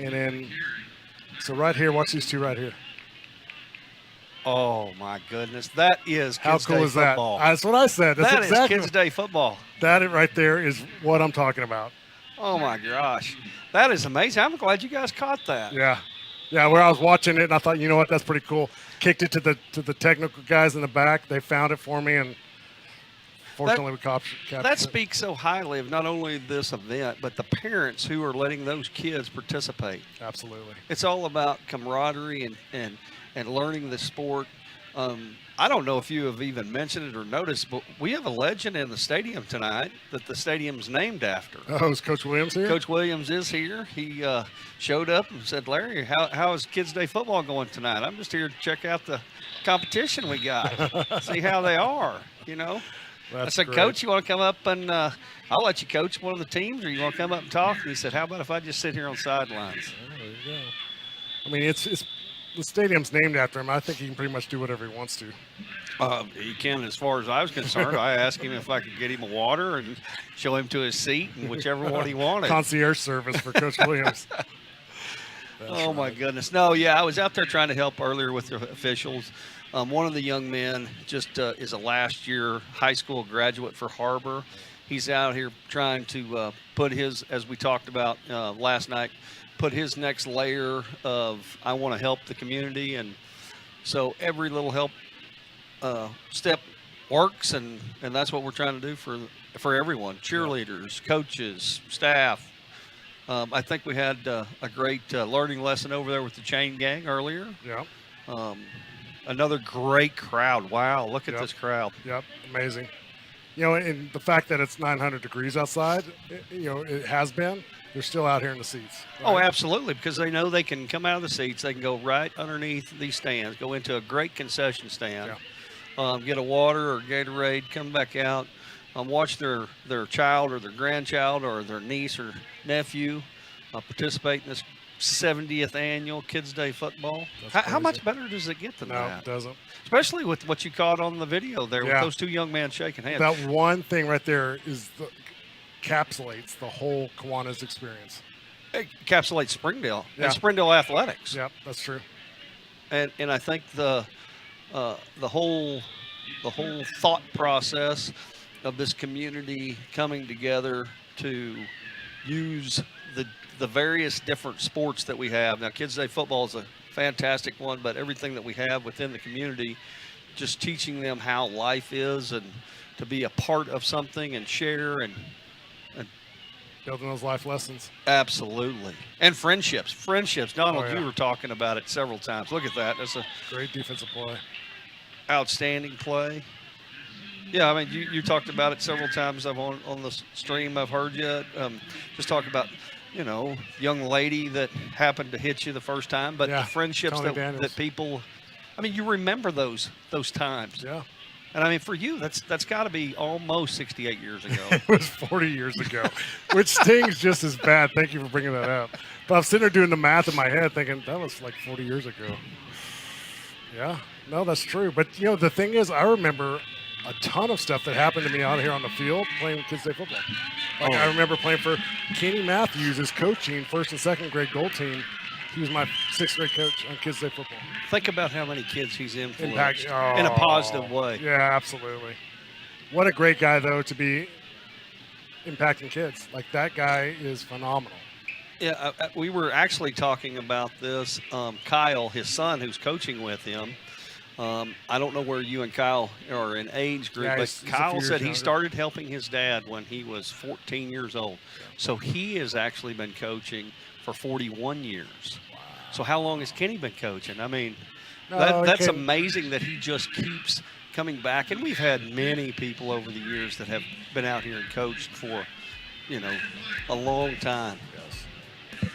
and then, so right here, watch these two right here. Oh, my goodness. That is How Kids cool Day is that? football. That's what I said. That's That is exactly Kids Day football. That right there is what I'm talking about. Oh, my gosh. That is amazing. I'm glad you guys caught that. Yeah. Yeah, where I was watching it, and I thought, you know what, that's pretty cool. Kicked it to the technical guys in the back. They found it for me, and fortunately we captured That it. speaks so highly of not only this event, but the parents who are letting those kids participate. Absolutely. It's all about camaraderie and learning the sport. I don't know if you have even mentioned it or noticed, but we have a legend in the stadium tonight that the stadium's named after. Oh, is Coach Williams here? Coach Williams is here. He showed up and said, Larry, how is Kids Day football going tonight? I'm just here to check out the competition we got, see how they are, I said, great. Coach, you want to come up and I'll let you coach one of the teams, or you want to come up and talk? And he said, how about if I just sit here on sidelines? Oh, there you go. I mean, it's the stadium's named after him. I think he can pretty much do whatever he wants to. He can, as far as I was concerned. I asked him if I could get him a water and show him to his seat, and whichever one he wanted. Concierge service for Coach Williams. Oh, my goodness. No, yeah, I was out there trying to help earlier with the officials. One of the young men just is a last-year high school graduate for Harbor. He's out here trying to put his, as we talked about last night, put his next layer of I want to help the community. And so every little help step works, and that's what we're trying to do for everyone, cheerleaders, coaches, staff. I think we had a great learning lesson over there with the chain gang earlier. Yeah. another great crowd. Wow, look at this crowd. Yep, amazing. You know, and the fact that it's 900 degrees outside, it has been. They're still out here in the seats. Right? Oh, absolutely, because they know they can come out of the seats. They can go right underneath these stands, go into a great concession stand, get a water or Gatorade, come back out, watch their child or their grandchild or their niece or nephew participate in this 70th annual Kids Day football. How much better does it get than that? No, it doesn't. Especially with what you caught on the video there with those two young men shaking hands. That one thing right there encapsulates the whole Kiwanis experience. It encapsulates Springdale Yeah. and Springdale athletics. Yep, that's true. And I think the whole thought process of this community coming together to use the various different sports that we have. Now, Kids Day football is a fantastic one, but everything that we have within the community, just teaching them how life is and to be a part of something and share and building those life lessons. Absolutely. And friendships. Donald, Oh, yeah. you were talking about it several times. Look at that. That's a great defensive play. Outstanding play. Yeah, I mean, you talked about it several times. I've on the stream. I've heard you just talk about, young lady that happened to hit you the first time, but the friendships that people. I mean, you remember those times. Yeah. And I mean, for you, that's got to be almost 68 years ago. It was 40 years ago, which stings just as bad. Thank you for bringing that up. But I'm sitting there doing the math in my head thinking, that was like 40 years ago. Yeah, no, that's true. But, the thing is, I remember a ton of stuff that happened to me out here on the field playing Kids Day football. Like, I remember playing for Kenny Matthews, his coaching, first and second grade goal team. He was my sixth grade coach on Kids Day football. Think about how many kids he's influenced in a positive way. Yeah, absolutely. What a great guy, though, to be impacting kids. Like, that guy is phenomenal. Yeah, we were actually talking about this. Kyle, his son, who's coaching with him, I don't know where you and Kyle are in age group, but he's Kyle said he younger. started helping his dad when he was 14 years old. So he has actually been coaching for 41 years. Wow. So how long has Kenny been coaching? I mean, that's amazing that he just keeps coming back. And we've had many people over the years that have been out here and coached for, a long time. Yes.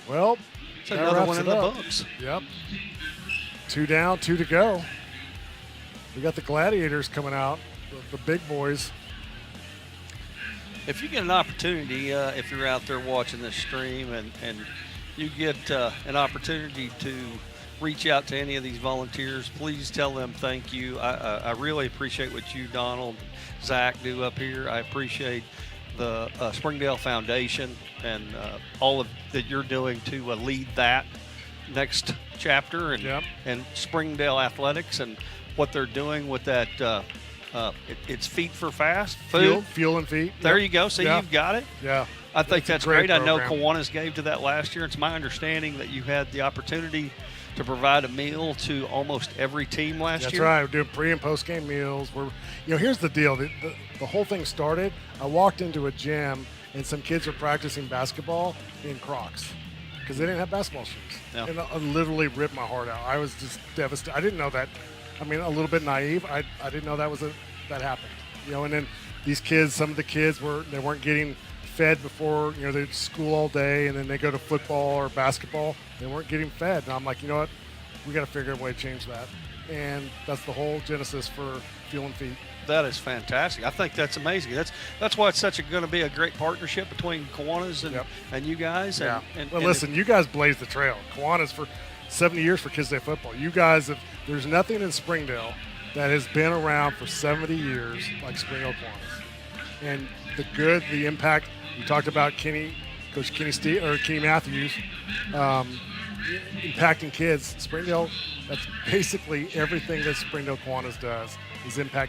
Well, it's another one in the books. Yep. 2 down, 2 to go. We got the Gladiators coming out, the big boys. If you get an opportunity, if you're out there watching this stream and you get an opportunity to reach out to any of these volunteers, please tell them thank you. I really appreciate what you, Donald, Zach, do up here. I appreciate the Springdale Foundation and all of that you're doing to lead that next chapter and Springdale Athletics and what they're doing with that. It's Feet for Fast food. Fuel and Feet. There you go. So you've got it. Yeah. I think that's great. Program. I know Kiwanis gave to that last year. It's my understanding that you had the opportunity to provide a meal to almost every team last year. That's right. We're doing pre and post game meals. Here's the deal. The whole thing started. I walked into a gym and some kids were practicing basketball in Crocs because they didn't have basketball shoes. No. And I literally ripped my heart out. I was just devastated. I didn't know that. I mean, a little bit naive. I didn't know that happened. And then these kids, some of the kids weren't getting fed before, they're at school all day and then they go to football or basketball. They weren't getting fed. And I'm like, you know what? We got to figure out a way to change that. And that's the whole genesis for Fuel and Feet. That is fantastic. I think that's amazing. That's why it's going to be a great partnership between Kiwanis and you guys. Yeah. And listen, you guys blazed the trail. Kiwanis for 70 years for Kids Day football. You guys there's nothing in Springdale that has been around for 70 years like Springdale Kiwanis. And the impact, we talked about Coach Kenny Matthews, impacting kids. Springdale, that's basically everything that Springdale Kiwanis does is impact